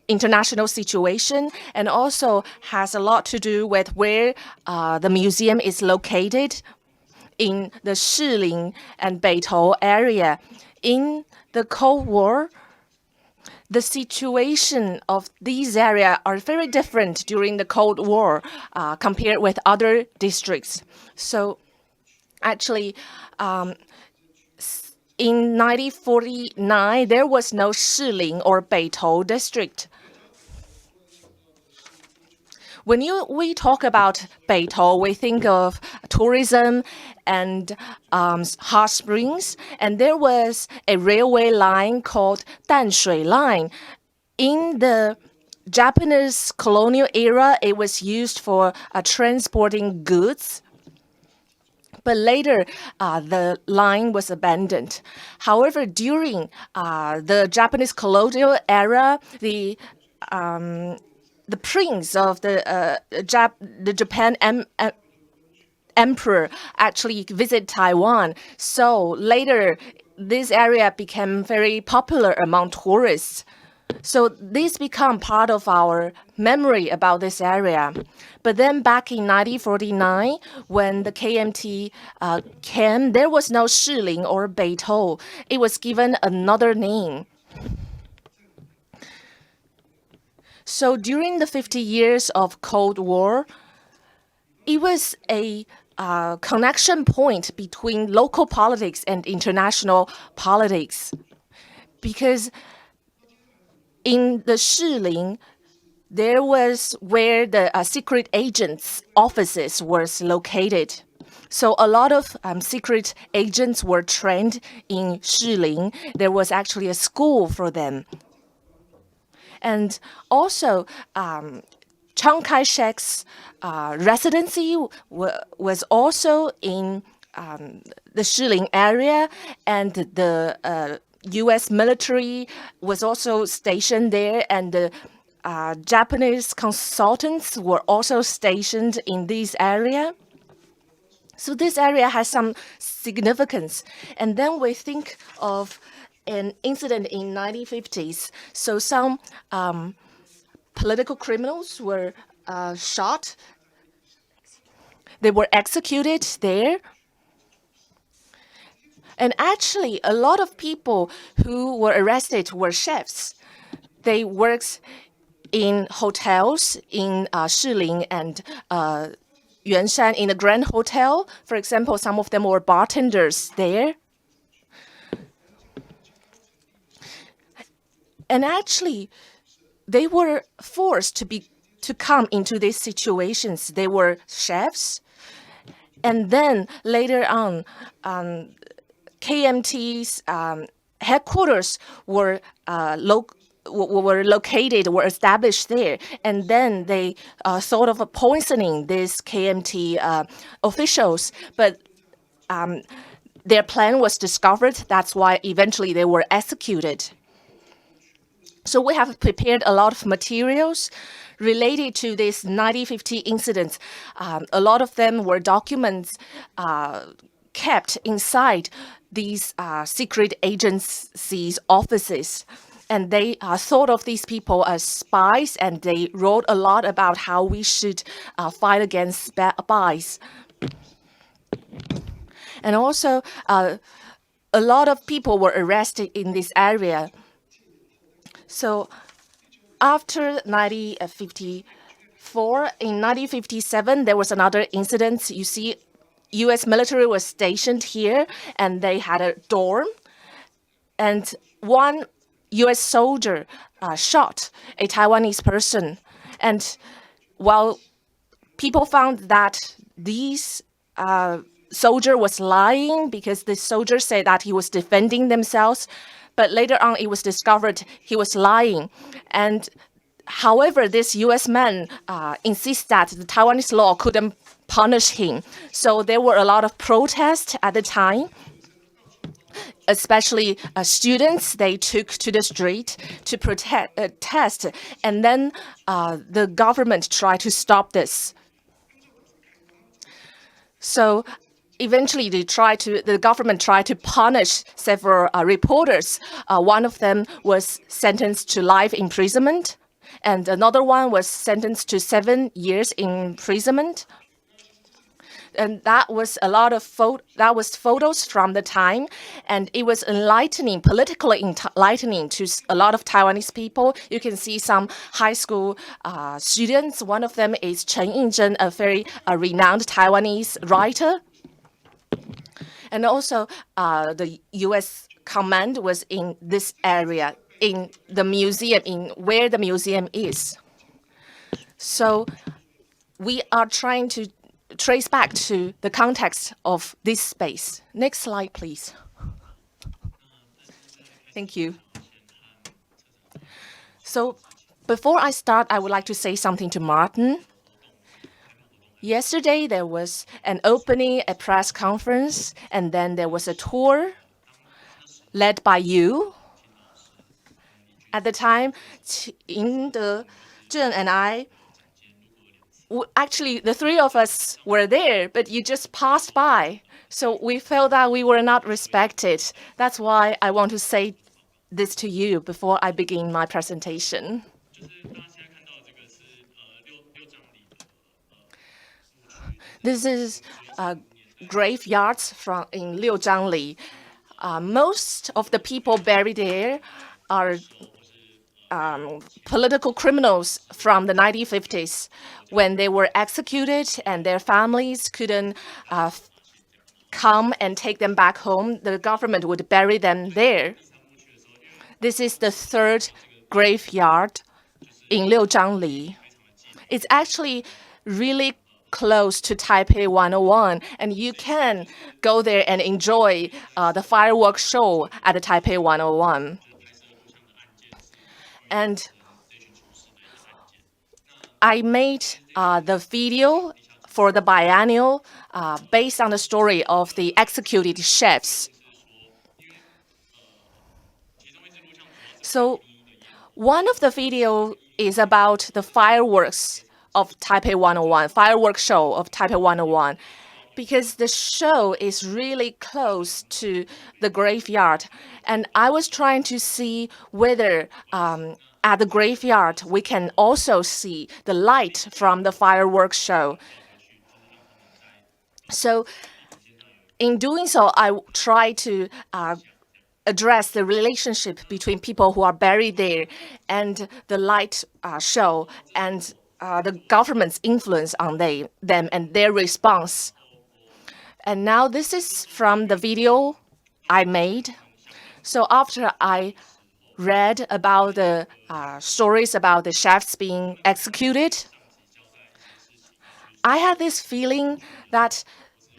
international situation, and also has a lot to do with where the museum is located in the Shilin and Beitou area. In the Cold War, the situation of these areas are very different during the Cold War compared with other districts. So actually, in 1949, there was no Shilin or Beitou district. When we talk about Beitou, we think of tourism and hot springs. And there was a railway line called Danshui Line. In the Japanese colonial era, it was used for transporting goods. But later, the line was abandoned. However, during the Japanese colonial era, the prince of the Japan emperor actually visited Taiwan. So later, this area became very popular among tourists. So this became part of our memory about this area. But then back in 1949, when the KMT came, there was no Shilin or Beitou. It was given another name. So during the 50 years of Cold War, it was a connection point between local politics and international politics, because in the Shilin, there was where the secret agents' offices was located. So a lot of secret agents were trained in Shilin. There was actually a school for them. And also, Chiang Kai-shek's residency was also in the Shilin area, and the U.S. military was also stationed there, and the Japanese consultants were also stationed in this area. So this area has some significance. And then we think of an incident in 1950s. So some political criminals were shot. They were executed there. And actually, a lot of people who were arrested were chefs. They worked in hotels in Shilin and Yu-Hsin in a Grand Hotel. For example, some of them were bartenders there. And actually, they were forced to come into these situations. They were chefs. And then later on, KMT's headquarters were established there, and then they thought of poisoning these KMT officials, but their plan was discovered. That's why eventually they were executed. So we have prepared a lot of materials related to this 1950 incidents. A lot of them were documents kept inside these secret agencies' offices. And they thought of these people as spies, and they wrote a lot about how we should fight against spies. And also, a lot of people were arrested in this area. So after 1954, in 1957, there was another incident. You see, U.S. military was stationed here, and they had a dorm. And one U.S. soldier shot a Taiwanese person. And while people found that this soldier was lying because the soldier said that he was defending themselves, but later on it was discovered he was lying. And however, this U.S. man insists that the Taiwanese law couldn't punish him. So there were a lot of protests at the time. Especially students, they took to the street to protest, and then the government tried to stop this. So eventually, the government tried to punish several reporters. One of them was sentenced to life imprisonment, and another one was sentenced to 7 years imprisonment. And that was a lot of photos from the time, and it was enlightening, politically enlightening to a lot of Taiwanese people. You can see some high school students. One of them is Chen-Te, a very renowned Taiwanese writer. And also, the U.S. command was in this area, in the museum, in where the museum is. So we are trying to trace back to the context of this space. Next slide, please. Thank you. So before I start, I would like to say something to Martin. Yesterday, there was an opening, a press conference, and then there was a tour led by you. At the time, Zheng and I, actually, the three of us were there, but you just passed by. So we felt that we were not respected. That's why I want to say this to you before I begin my presentation. This is graveyards in Liuzhangli. Most of the people buried there are political criminals from the 1950s when they were executed and their families couldn't come and take them back home. The government would bury them there. This is the third graveyard in Liuzhangli. It's actually really close to Taipei 101, and you can go there and enjoy the fireworks show at the Taipei 101. And I made the video for the biennial based on the story of the executed chefs. So one of the video is about the fireworks of Taipei 101, fireworks show of Taipei 101, because the show is really close to the graveyard. And I was trying to see whether at the graveyard we can also see the light from the fireworks show. So in doing so, I try to address the relationship between people who are buried there and the light show and the government's influence on them and their response. And now this is from the video I made. So after I read about the stories about the chefs being executed, I had this feeling that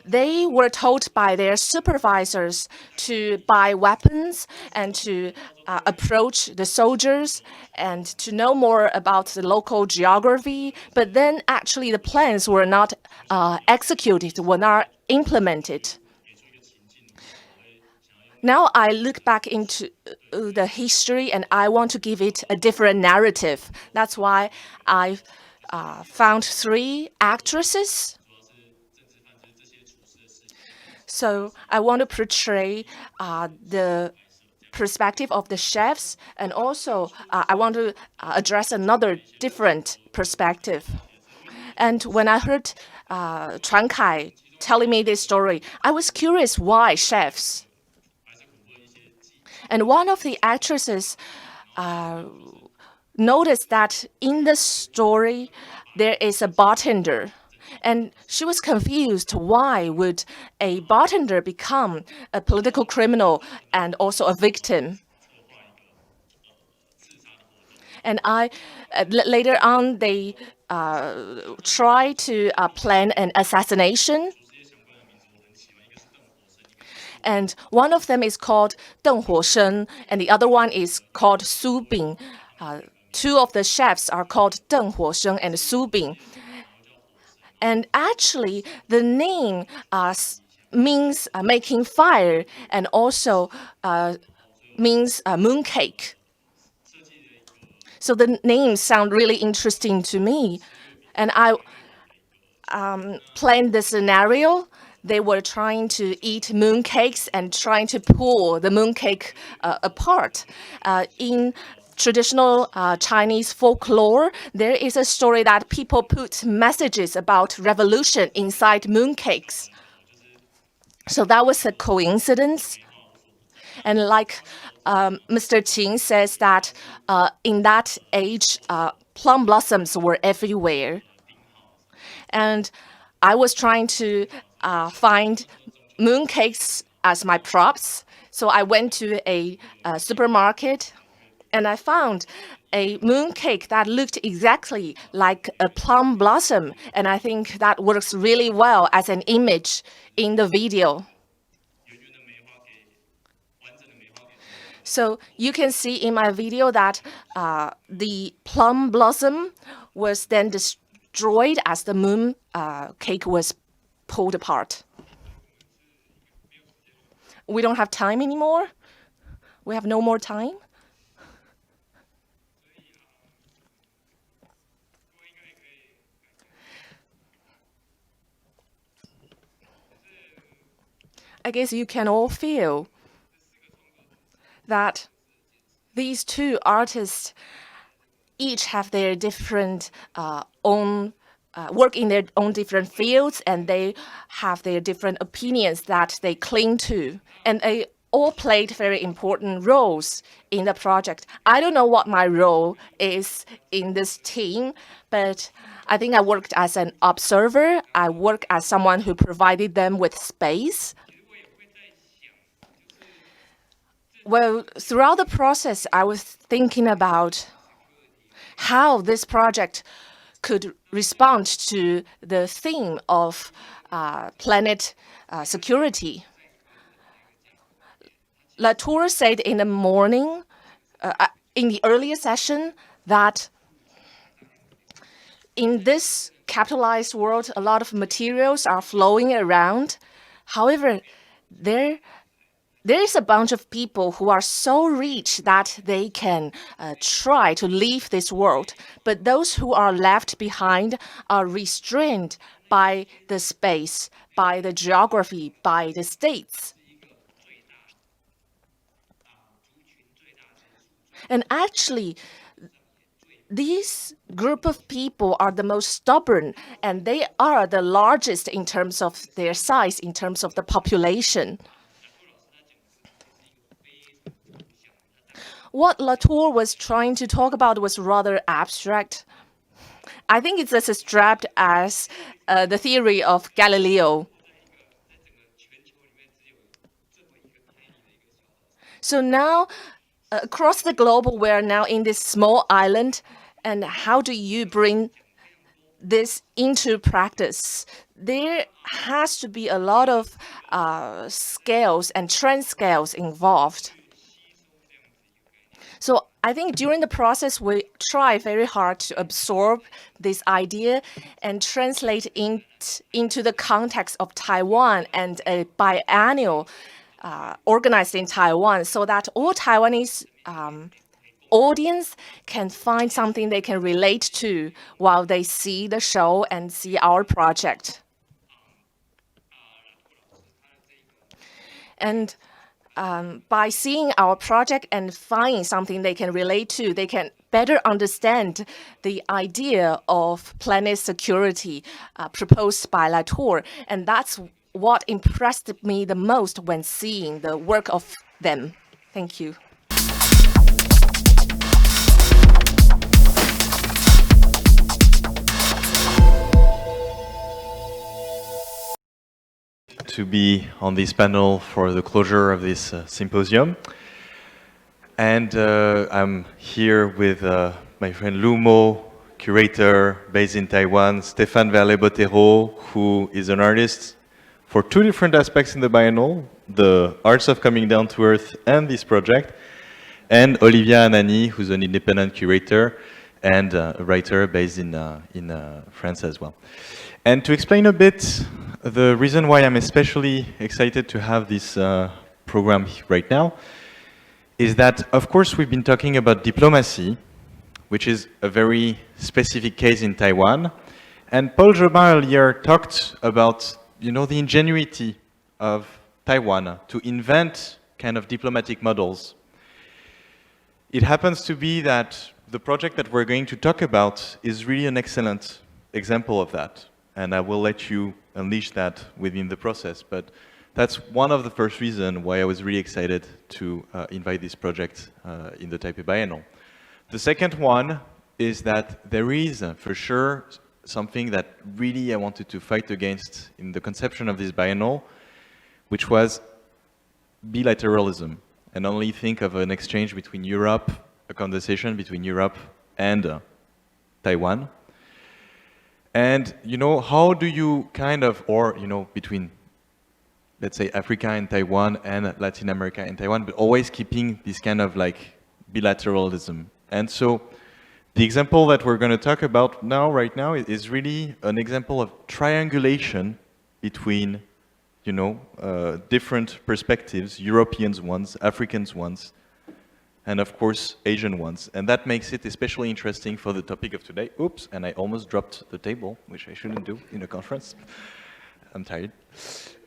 they were told by their supervisors to buy weapons and to approach the soldiers and to know more about the local geography. But then actually the plans were not executed, were not implemented. Now I look back into the history and I want to give it a different narrative. That's why I found 3 actresses. So I want to portray the perspective of the chefs, and also I want to address another different perspective. And when I heard Chuan-Kai telling me this story, I was curious why chefs. And one of the actresses noticed that in the story there is a bartender. And she was confused, why would a bartender become a political criminal and also a victim? And later on, they try to plan an assassination. And one of them is called Deng Huosheng, and the other one is called Su Bing. 2 of the chefs are called Deng Huosheng and Su Bing. And actually, the name means making fire and also means mooncake. So the names sound really interesting to me. And I planned the scenario. They were trying to eat mooncakes and trying to pull the mooncake apart. In traditional Chinese folklore, there is a story that people put messages about revolution inside mooncakes. So that was a coincidence. And like Mr. Qin says that in that age, plum blossoms were everywhere. And I was trying to find mooncakes as my props. So I went to a supermarket and I found a mooncake that looked exactly like a plum blossom. And I think that works really well as an image in the video. So you can see in my video that the plum blossom was then destroyed as the moon cake was pulled apart. We don't have time anymore. We have no more time. I guess you can all feel that these 2 artists each have their different own work in their own different fields, and they have their different opinions that they cling to, and they all played very important roles in the project. I don't know what my role is in this team, but I think I worked as an observer. I worked as someone who provided them with space. Well, throughout the process, I was thinking about how this project could respond to the theme of planet security. Latour said in the morning, in the earlier session, that in this capitalized world, a lot of materials are flowing around. However, there is a bunch of people who are so rich that they can try to leave this world. But those who are left behind are restrained by the space, by the geography, by the states. And actually, these group of people are the most stubborn, and they are the largest in terms of their size, in terms of the population. What Latour was trying to talk about was rather abstract. I think it's as abstract as the theory of Galileo. So now, across the globe, we're now in this small island, and how do you bring this into practice? There has to be a lot of scales and trend scales involved. So I think during the process, we try very hard to absorb this idea and translate it into the context of Taiwan and a biennial organized in Taiwan, so that all Taiwanese audience can find something they can relate to while they see the show and see our project. And by seeing our project and finding something they can relate to, they can better understand the idea of planet security proposed by Latour. And that's what impressed me the most when seeing the work of them. Thank you. To be on this panel for the closure of this symposium. And I'm here with my friend Lumo, curator based in Taiwan, Stéphane Verlet Bottéro, who is an artist for two different aspects in the biennial, the arts of coming down to earth and this project, and Olivia Anani, who's an independent curator and a writer based in France as well. And to explain a bit the reason why I'm especially excited to have this program right now is that, of course, we've been talking about diplomacy, which is a very specific case in Taiwan. And Paul Jobin earlier talked about, you know, the ingenuity of Taiwan to invent kind of diplomatic models. It happens to be that the project that we're going to talk about is really an excellent example of that. And I will let you unleash that within the process. But that's one of the first reasons why I was really excited to invite this project in the Taipei Biennial. The second one is that there is, for sure, something that really I wanted to fight against in the conception of this biennial, which was bilateralism. And only think of an exchange between Europe, a conversation between Europe and Taiwan. And, you know, how do you kind of, or, you know, between, let's say, Africa and Taiwan and Latin America and Taiwan, but always keeping this kind of like bilateralism. And so the example that we're going to talk about now, right now, is really an example of triangulation between, you know, different perspectives, Europeans ones, Africans ones, and of course, Asian ones. And that makes it especially interesting for the topic of today. Oops, and I almost dropped the table, which I shouldn't do in a conference. I'm tired.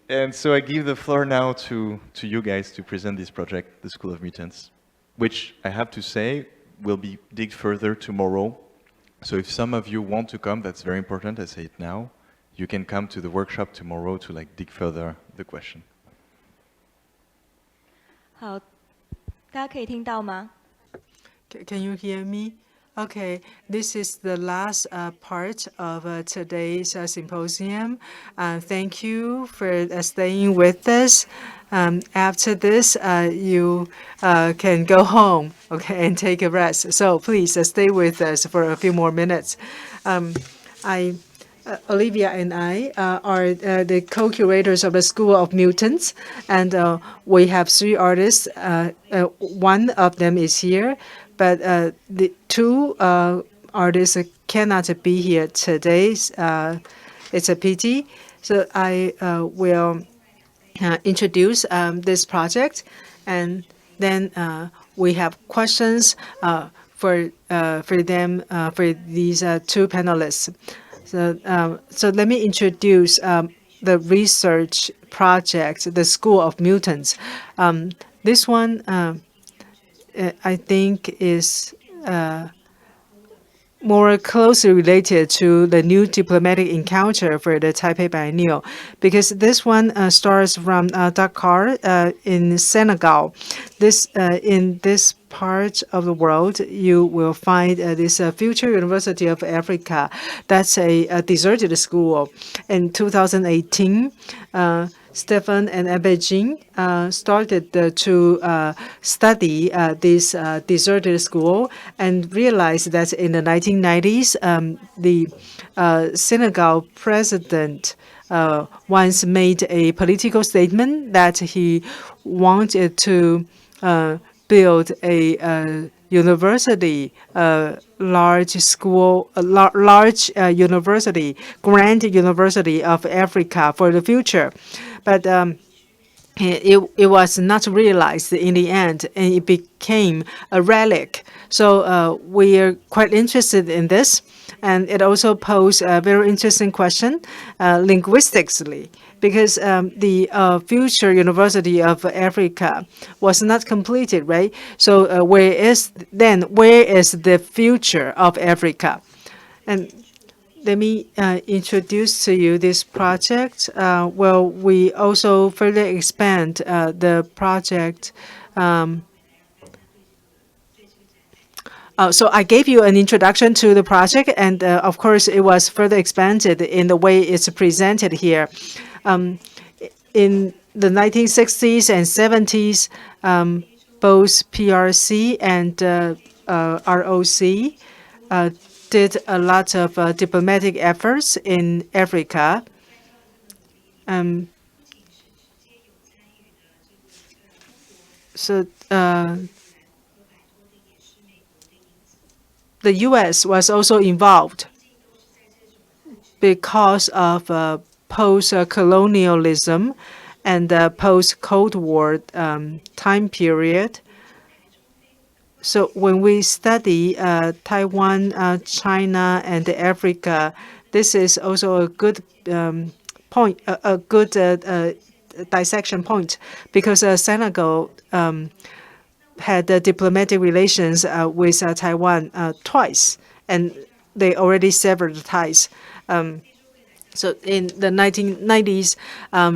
And so I give the floor now to you guys to present this project, the School of Mutants, which I have to say will be dig further tomorrow. So if some of you want to come, that's very important, I say it now. You can come to the workshop tomorrow to like dig further the question. 好，大家可以听到吗？ Can you hear me? Okay, this is the last part of today's symposium. Thank you for staying with us. After this, you can go home, okay, and take a rest. So please stay with us for a few more minutes. Olivia and I are the co-curators of the School of Mutants, and we have 3 artists. One of them is here, but the 2 artists cannot be here today. It's a pity. So I will introduce this project, and then we have questions for them for these 2 panelists. So let me introduce the research project, the School of Mutants. This one, I think, is more closely related to the new diplomatic encounter for the Taipei Biennial, because this one starts from Dakar in Senegal. In this part of the world, you will find this Future University of Africa. That's a deserted school. In 2018, Stéphane and Beijing started to study this deserted school and realized that in the 1990s, the Senegal president once made a political statement that he wanted to build a university, large school, large university, grand university of Africa for the future. But it was not realized in the end, and it became a relic. So we are quite interested in this, and it also posed a very interesting question linguistically, because the Future University of Africa was not completed, right? So where is the future of Africa? And let me introduce to you this project. Well, we also further expand the project. So I gave you an introduction to the project, and of course, it was further expanded in the way it's presented here. In the 1960s and 70s, both PRC and ROC did a lot of diplomatic efforts in Africa. So the U.S. was also involved because of post-colonialism and post-Cold War time period. So when we study Taiwan, China, and Africa, this is also a good point, a good dissection point, because Senegal had diplomatic relations with Taiwan twice, and they already severed the ties. So in the 1990s,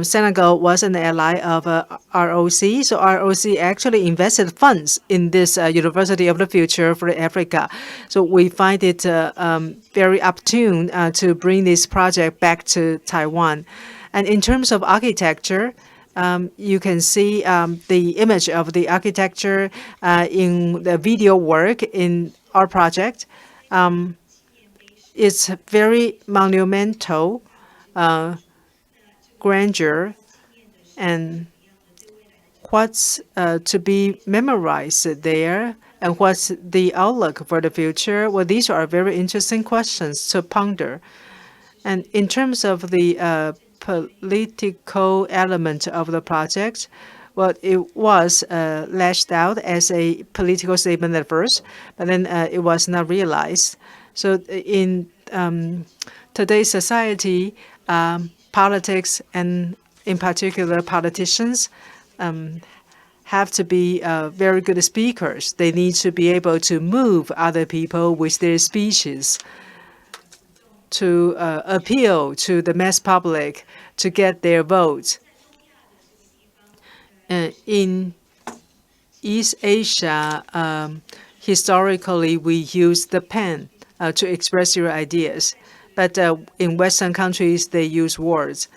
Senegal was an ally of ROC. So ROC actually invested funds in this University of the Future for Africa. So we find it very opportune to bring this project back to Taiwan. And in terms of architecture, you can see the image of the architecture in the video work in our project. It's very monumental grandeur, and what's to be memorized there, and what's the outlook for the future? Well, these are very interesting questions to ponder. And in terms of the political element of the project, well, it was lashed out as a political statement at first, but then it was not realized. So in today's society, politics, and in particular politicians, have to be very good speakers. They need to be able to move other people with their speeches, to appeal to the mass public to get their votes. In East Asia, historically we use the pen to express your ideas, but in Western countries they use words,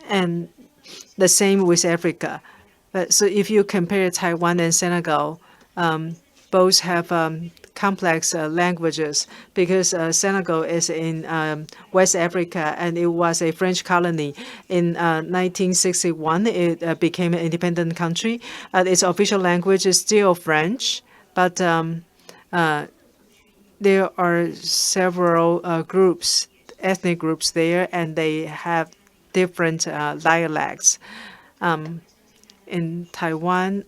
and the same with Africa. But so if you compare Taiwan and Senegal, both have complex languages because Senegal is in West Africa and it was a French colony. In 1961, it became an independent country. Its official language is still French, but there are several groups, ethnic groups there, and they have different dialects. In Taiwan,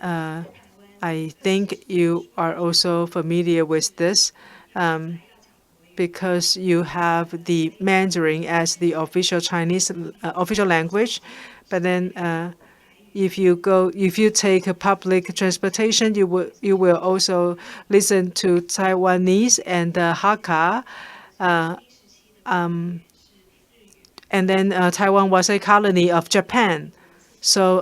I think you are also familiar with this because you have the Mandarin as the official Chinese official language, but then if you take a public transportation, you will also listen to Taiwanese and Hakka. And then Taiwan was a colony of Japan. So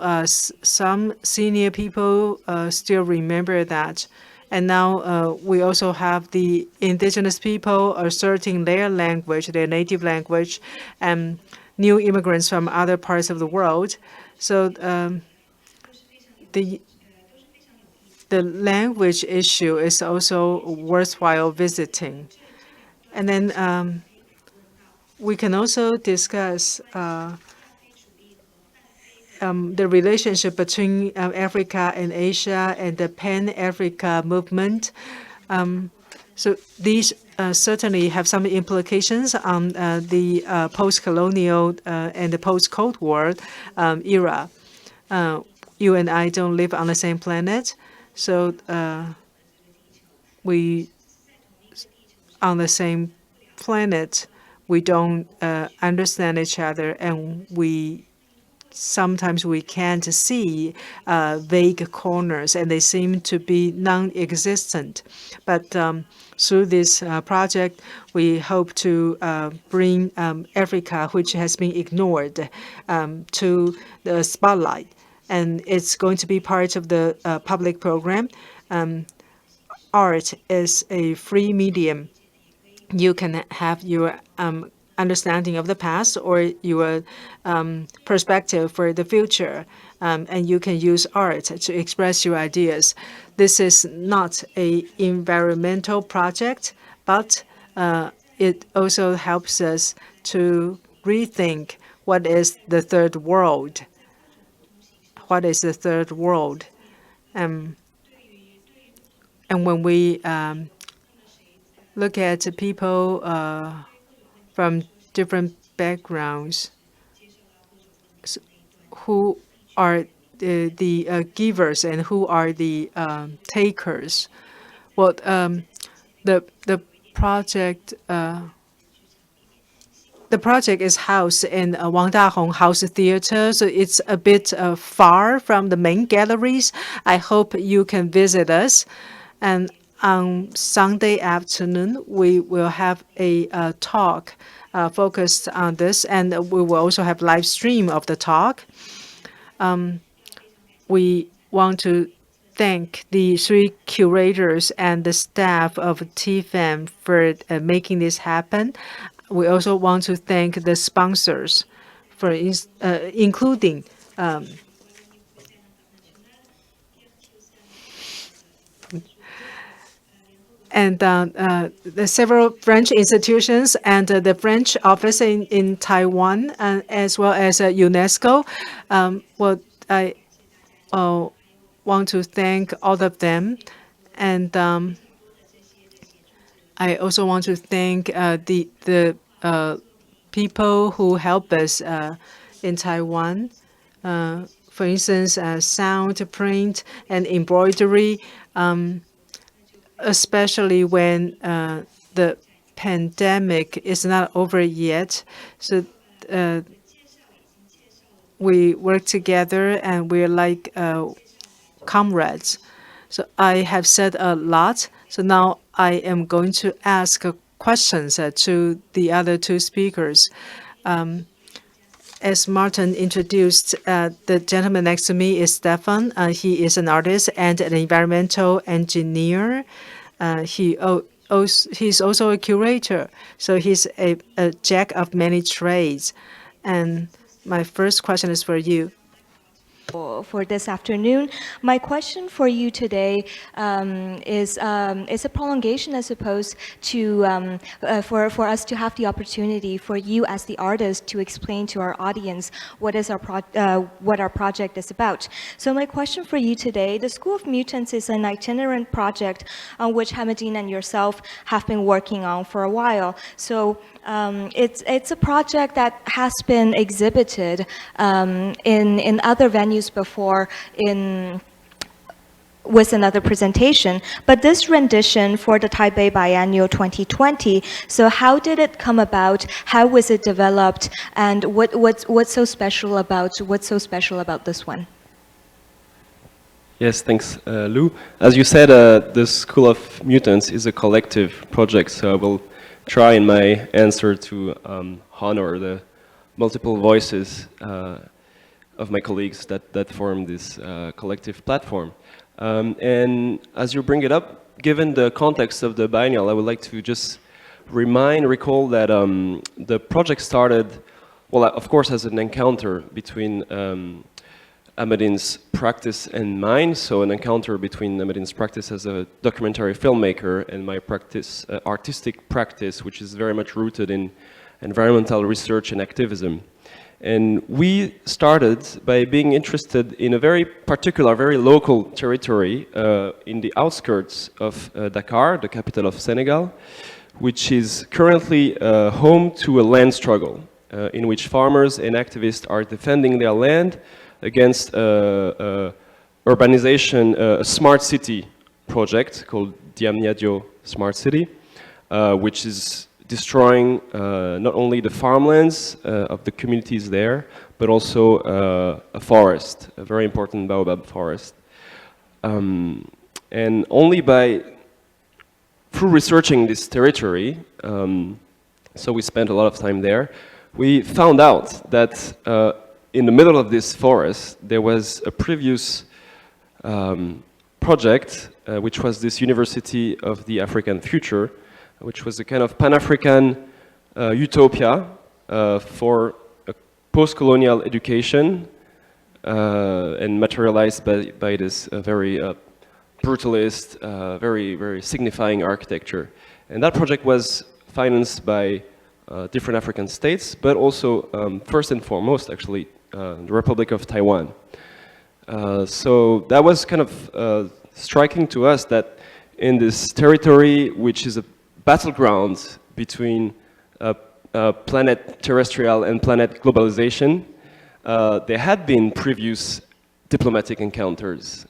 some senior people still remember that. And now we also have the indigenous people asserting their language, their native language, and new immigrants from other parts of the world. So the language issue is also worthwhile visiting. And then we can also discuss the relationship between Africa and Asia and the Pan-Africa movement. So these certainly have some implications on the post-colonial and the post-Cold War era. You and I don't live on the same planet, so we on the same planet we don't understand each other, and sometimes we can't see vague corners, and they seem to be non-existent. But through this project, we hope to bring Africa, which has been ignored, to the spotlight. And it's going to be part of the public program. Art is a free medium. You can have your understanding of the past or your perspective for the future, and you can use art to express your ideas. This is not an environmental project, but it also helps us to rethink what is the third world. What is the third world? And when we look at people from different backgrounds, who are the givers and who are the takers. Well, the project is housed in Wang Dahong House Theater, so it's a bit far from the main galleries. I hope you can visit us. And on Sunday afternoon, we will have a talk focused on this, and we will also have live stream of the talk. We want to thank the 3 curators and the staff of TFAM for making this happen. We also want to thank the sponsors, for including and the several French institutions and the French office in Taiwan, as well as UNESCO. Well, I want to thank all of them, and I also want to thank the people who help us in Taiwan. For instance, sound, print, and embroidery. Especially when the pandemic is not over yet. So we work together and we're like comrades. So I have said a lot. So now I am going to ask questions to the other 2 speakers. And as Martin introduced, the gentleman next to me is Stéphane. He is an artist and an environmental engineer. He's also a curator, so he's a jack of many trades. And my first question is for you. For this afternoon. My question for you today is a prolongation, I suppose, to for us to have the opportunity for you as the artist to explain to our audience what our project is about. So my question for you today: the School of Mutants is an itinerant project on which Hamadine and yourself have been working on for a while. So it's a project that has been exhibited in other venues before with another presentation, but this rendition for the Taipei Biennial 2020. So how did it come about? How was it developed? And what's so special about this one? Yes, thanks, Lou. As you said, the School of Mutants is a collective project, so I will try in my answer to honor the multiple voices of my colleagues that form this collective platform. And as you bring it up, given the context of the biennial, I would like to just recall that the project started, well, of course, as an encounter between Amadine's practice and mine, so an encounter between Amadine's practice as a documentary filmmaker and my practice, artistic practice, which is very much rooted in environmental research and activism. And we started by being interested in a very particular, very local territory in the outskirts of Dakar, the capital of Senegal, which is currently home to a land struggle in which farmers and activists are defending their land against urbanization, a smart city project called Diamniadio Smart City, which is destroying not only the farmlands of the communities there, but also a forest, a very important baobab forest. And only through researching this territory, so we spent a lot of time there, we found out that in the middle of this forest, there was a previous project, which was this University of the African Future, which was a kind of Pan-African utopia for a post-colonial education and materialized by this very brutalist, very, very signifying architecture. And that project was financed by different African states, but also, first and foremost, actually, the Republic of Taiwan. So that was kind of striking to us that in this territory, which is a battleground between planet terrestrial and planet globalization, there had been previous diplomatic encounters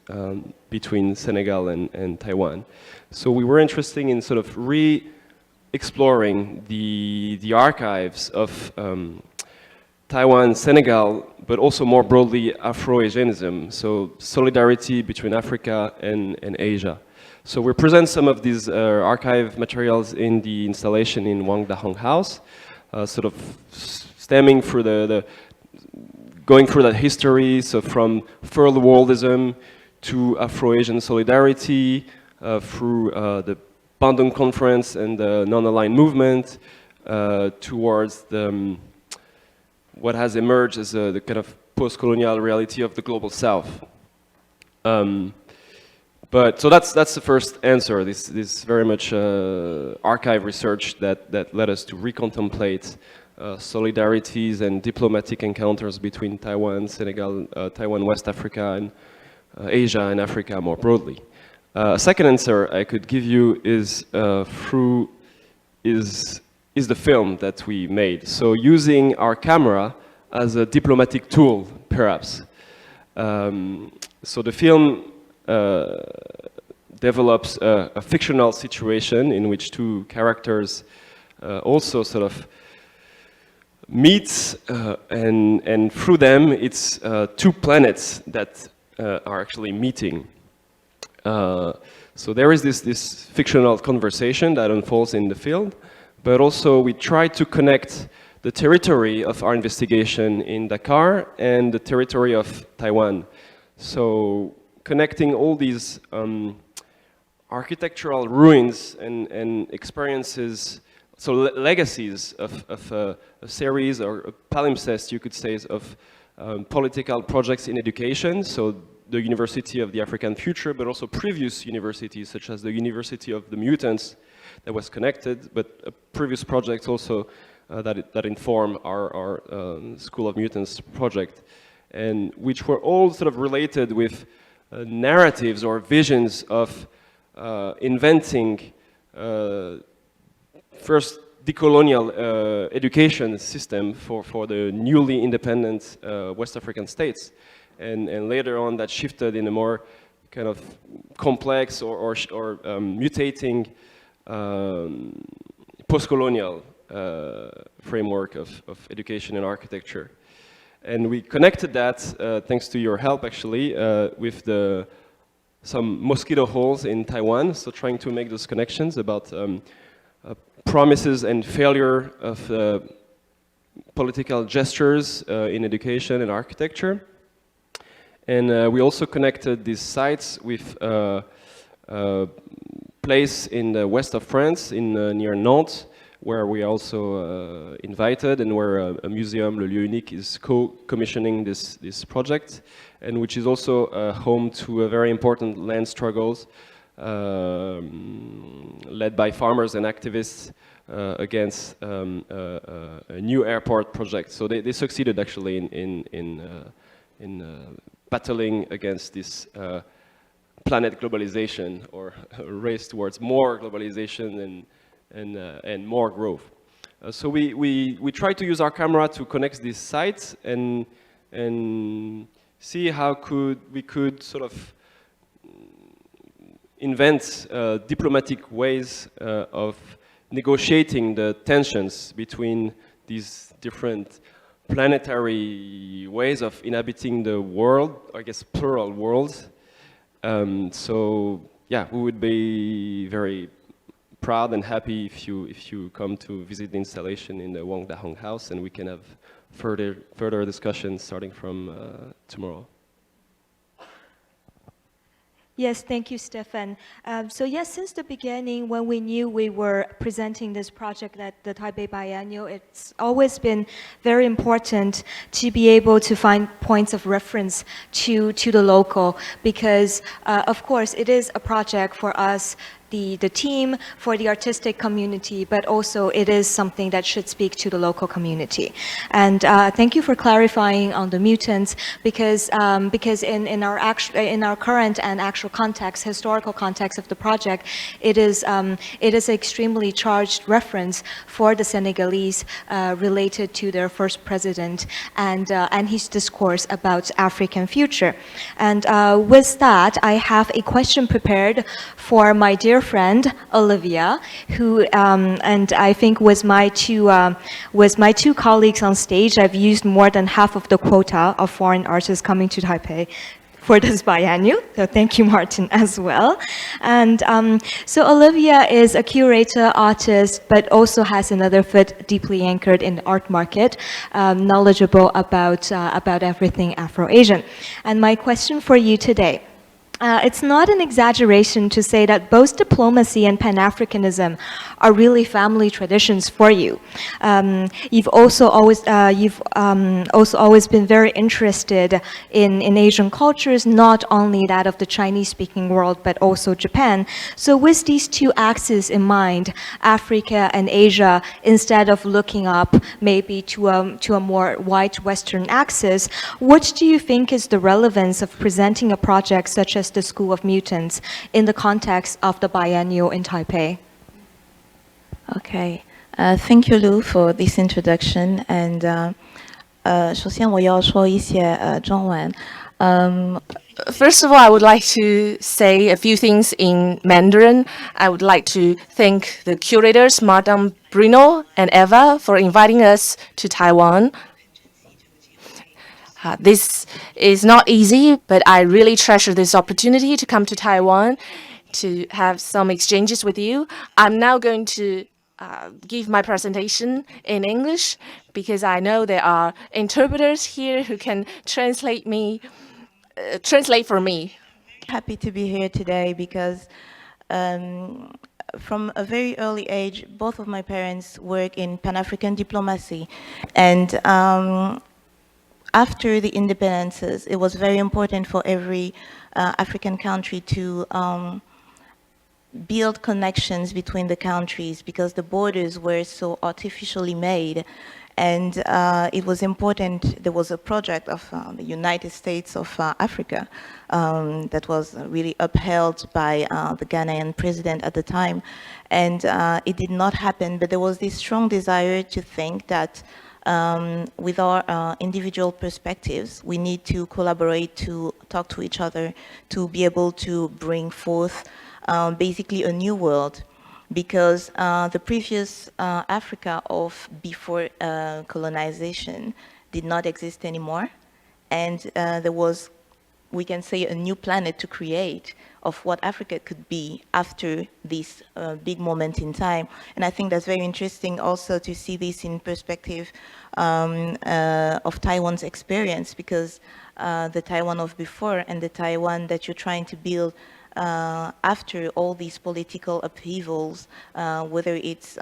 between Senegal and Taiwan. So we were interested in sort of re-exploring the archives of Taiwan, Senegal, but also more broadly Afro-Asianism, so solidarity between Africa and Asia. So we present some of these archive materials in the installation in Wang Dahong House, sort of stemming through going through that history, so from third worldism to Afro-Asian solidarity, through the Bandung Conference and the non-aligned movement, towards what has emerged as the kind of post-colonial reality of the global South. But so that's the first answer. This very much archive research that led us to recontemplate solidarities and diplomatic encounters between Taiwan, Senegal, Taiwan, West Africa, and Asia and Africa more broadly. A second answer I could give you is is the film that we made. So using our camera as a diplomatic tool, perhaps. So the film develops a fictional situation in which two characters also sort of meet, and through them it's two planets that are actually meeting. So there is this fictional conversation that unfolds in the field, but also we try to connect the territory of our investigation in Dakar and the territory of Taiwan. So connecting all these architectural ruins and experiences, so legacies of a series or a palimpsest, you could say, of political projects in education. So the University of the African Future, but also previous universities, such as the University of the Mutants, that was connected, but previous projects also that inform our School of Mutants project, and which were all sort of related with narratives or visions of inventing first decolonial education system for the newly independent West African states, and later on that shifted in a more kind of complex or mutating post-colonial framework of education and architecture. And we connected that, thanks to your help actually, with some mosquito holes in Taiwan, so trying to make those connections about promises and failure of political gestures in education and architecture. And we also connected these sites with a place in the west of France, near Nantes, where we also invited, and where a museum, Le Lieu Unique, is co-commissioning this project, and which is also home to a very important land struggles led by farmers and activists against a new airport project. So they succeeded actually in battling against this planet globalization, or a race towards more globalization and more growth. So we try to use our camera to connect these sites and see how we could sort of invent diplomatic ways of negotiating the tensions between these different planetary ways of inhabiting the world, I guess plural worlds. So yeah, we would be very proud and happy if you come to visit the installation in the Wang Dahong house, and we can have further discussions starting from tomorrow. Yes, thank you, Stéphane. So yes, since the beginning, when we knew we were presenting this project at the Taipei Biennial, it's always been very important to be able to find points of reference to the local, because of course it is a project for us, the team, for the artistic community, but also it is something that should speak to the local community. And thank you for clarifying on the mutants, because in our current and actual context, historical context of the project, it is an extremely charged reference for the Senegalese related to their first president and his discourse about African future. And with that, I have a question prepared for my dear friend Olivia, who and I think with my two colleagues on stage, I've used more than half of the quota of foreign artists coming to Taipei for this biennial. So thank you, Martin, as well. And so Olivia is a curator, artist, but also has another foot deeply anchored in the art market, knowledgeable about everything Afro-Asian. And my question for you today. It's not an exaggeration to say that both diplomacy and Pan-Africanism are really family traditions for you. You've also always been very interested in Asian cultures, not only that of the Chinese-speaking world, but also Japan. So with these two axes in mind, Africa and Asia, instead of looking up maybe to a more white Western axis, what do you think is the relevance of presenting a project such as the School of Mutants in the context of the biennial in Taipei? Okay, thank you, Lou, for this introduction. And 首先我要说一些中文。First of all, I would like to say a few things in Mandarin. I would like to thank the curators, Madame Bruno and Eva, for inviting us to Taiwan. This is not easy, but I really treasure this opportunity to come to Taiwan to have some exchanges with you. I'm now going to give my presentation in English because I know there are interpreters here who can translate for me. Happy to be here today because from a very early age, both of my parents work in Pan-African diplomacy. And after the independences, it was very important for every African country to build connections between the countries because the borders were so artificially made. And it was important, there was a project of the United States of Africa that was really upheld by the Ghanaian president at the time. And it did not happen, but there was this strong desire to think that with our individual perspectives, we need to collaborate, to talk to each other, to be able to bring forth basically a new world. Because the previous Africa of before colonization did not exist anymore. And there was, we can say, a new planet to create of what Africa could be after this big moment in time. And I think that's very interesting also to see this in perspective of Taiwan's experience, because the Taiwan of before and the Taiwan that you're trying to build after all these political upheavals, whether it's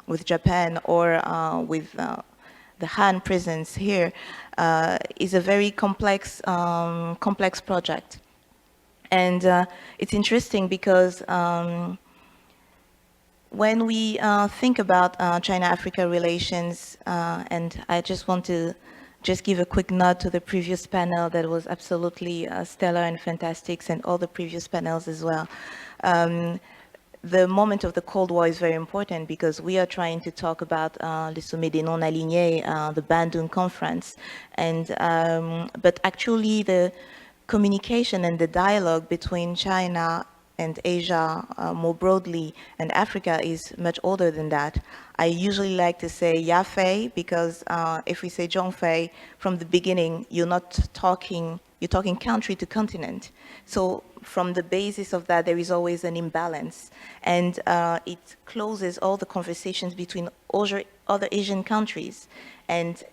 with Japan or with the Han presence here, is a very complex, complex project. And it's interesting because when we think about China-Africa relations, and I just want to just give a quick nod to the previous panel that was absolutely stellar and fantastic, and all the previous panels as well. The moment of the Cold War is very important because we are trying to talk about le sommet des non-alignés, the Bandung conference, and but actually the communication and the dialogue between China and Asia more broadly and Africa is much older than that. I usually like to say Yafei because if we say Zhongfei, from the beginning, you're not talking, you're talking country to continent. So from the basis of that, there is always an imbalance. And it closes all the conversations between other Asian countries. And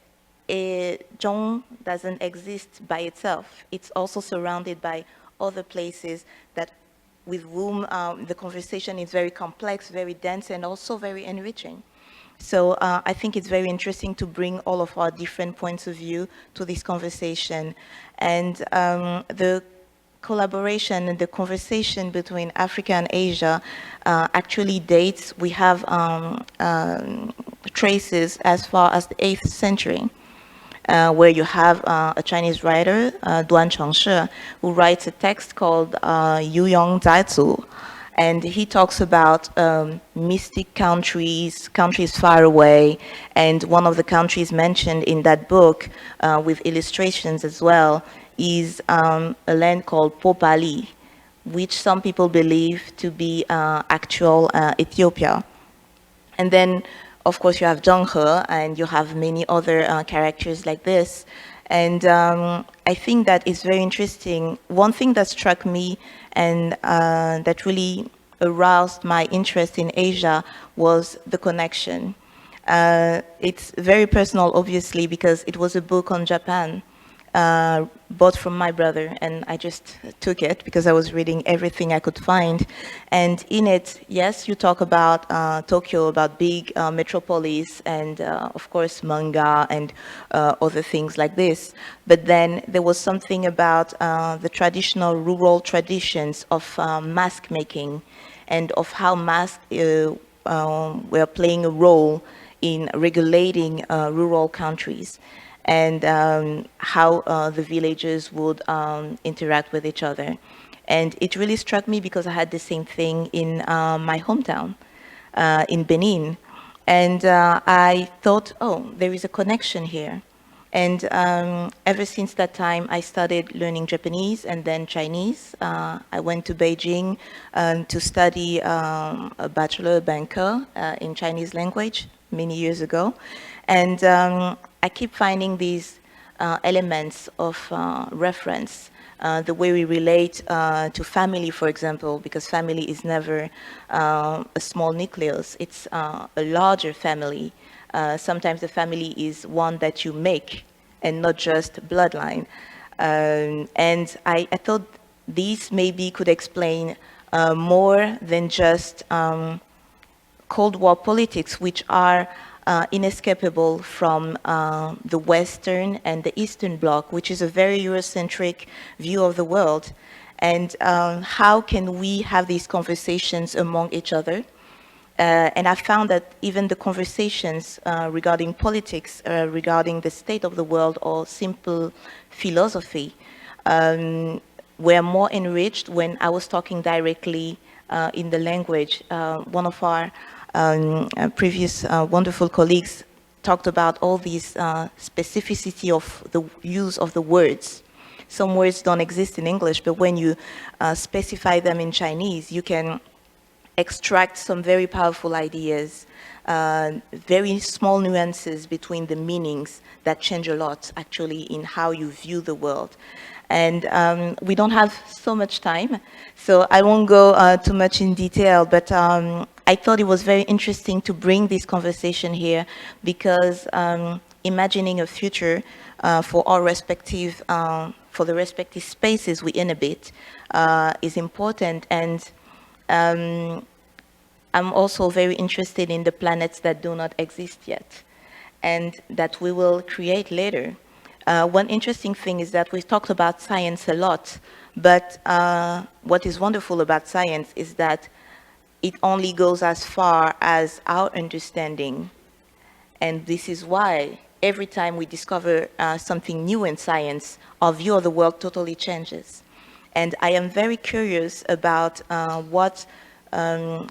Zhong doesn't exist by itself. It's also surrounded by other places that with whom the conversation is very complex, very dense, and also very enriching. So I think it's very interesting to bring all of our different points of view to this conversation. And the collaboration and the conversation between Africa and Asia actually dates. We have traces as far as the 8th century. Where you have a Chinese writer, Duan Chengshi, who writes a text called Yu Yong Zai Zu, and he talks about mystic countries, countries far away, and one of the countries mentioned in that book, with illustrations as well, is a land called Popali, which some people believe to be actual Ethiopia. And then of course, you have Zhenghe, and you have many other characters like this. And I think that is very interesting. One thing that struck me and that really aroused my interest in Asia was the connection. It's very personal, obviously, because it was a book on Japan, bought from my brother, and I just took it because I was reading everything I could find. And in it, yes, you talk about Tokyo, about big metropolis, and of course manga and other things like this. But then there was something about the traditional rural traditions of mask making and of how masks were playing a role in regulating rural countries, and how the villagers would interact with each other. And it really struck me because I had the same thing in my hometown, in Benin. And I thought, oh, there is a connection here. And ever since that time, I started learning Japanese and then Chinese. I went to Beijing to study a bachelor banker in Chinese language many years ago. And I keep finding these elements of reference the way we relate to family, for example, because family is never a small nucleus, it's a larger family. Sometimes the family is one that you make and not just bloodline. And I thought these maybe could explain more than just Cold War politics, which are inescapable from the Western and the Eastern Bloc, which is a very Eurocentric view of the world. And how can we have these conversations among each other? And I found that even the conversations regarding politics, regarding the state of the world, or simple philosophy, were more enriched when I was talking directly in the language. One of our previous wonderful colleagues talked about all these specificity of the use of the words. Some words don't exist in English, but when you specify them in Chinese, you can extract some very powerful ideas, very small nuances between the meanings that change a lot, actually, in how you view the world. And we don't have so much time, so I won't go too much in detail, but I thought it was very interesting to bring this conversation here, because imagining a future for our respective, for the respective spaces we inhabit is important. And I'm also very interested in the planets that do not exist yet and that we will create later. One interesting thing is that we've talked about science a lot, but what is wonderful about science is that it only goes as far as our understanding. And this is why every time we discover something new in science, our view of the world totally changes. And I am very curious about what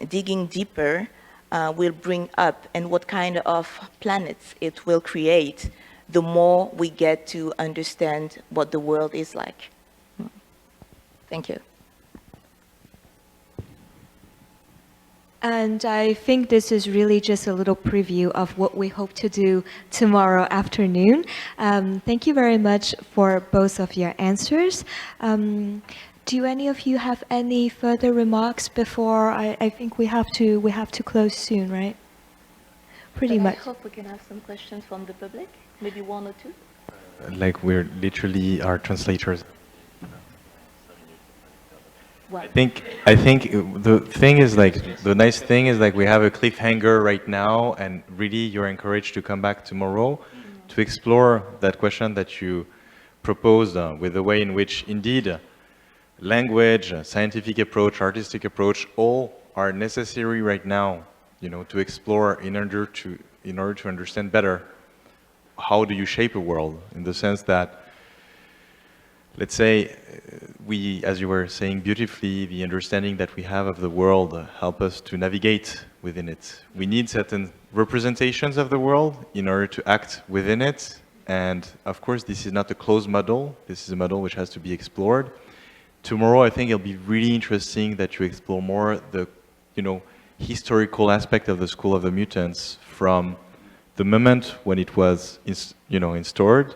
digging deeper will bring up and what kind of planets it will create the more we get to understand what the world is like. Thank you. And I think this is really just a little preview of what we hope to do tomorrow afternoon. Thank you very much for both of your answers. Do any of you have any further remarks before I think we have to close soon, right? Pretty much. I hope we can have some questions from the public, maybe one or two. Like we're literally our translators. I think the thing is, like, the nice thing is, like, we have a cliffhanger right now, and really you're encouraged to come back tomorrow to explore that question that you proposed with the way in which indeed language, scientific approach, artistic approach, all are necessary right now, you know, to explore in order to understand better how do you shape a world, in the sense that, let's say, we, as you were saying beautifully, the understanding that we have of the world help us to navigate within it. We need certain representations of the world in order to act within it. And of course, this is not a closed model. This is a model which has to be explored. Tomorrow, I think it'll be really interesting that you explore more the, you know, historical aspect of the School of the Mutants, from the moment when it was, instaured,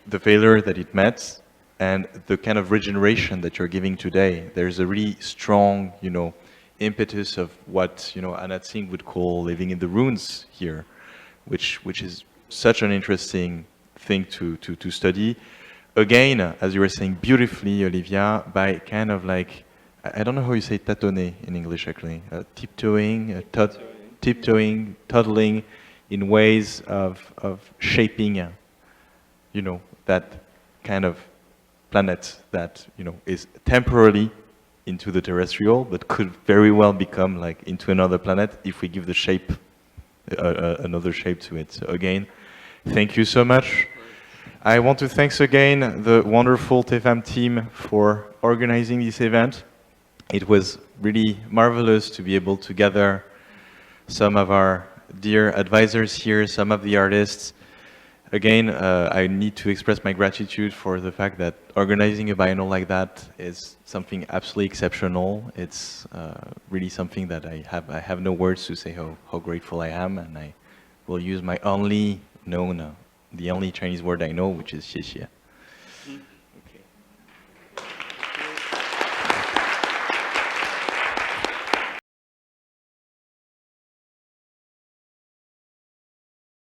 the failure that it met, and the kind of regeneration that you're giving today. There's a really strong, impetus of what, Anani would call living in the ruins here, which is such an interesting thing to study. Again, as you were saying beautifully, Olivia, by kind of like, I don't know how you say tâtonner in English actually, tiptoeing, toddling in ways of shaping, that kind of planet that, is temporarily into the terrestrial, but could very well become like into another planet if we give the shape, another shape to it. So again, thank you so much. I want to thank again the wonderful TFM team for organizing this event. It was really marvelous to be able to gather some of our dear advisors here, some of the artists. Again, I need to express my gratitude for the fact that organizing a biennial like that is something absolutely exceptional. It's really something that I have no words to say how grateful I am, and I will use my only known, the only Chinese word I know, which is 谢谢.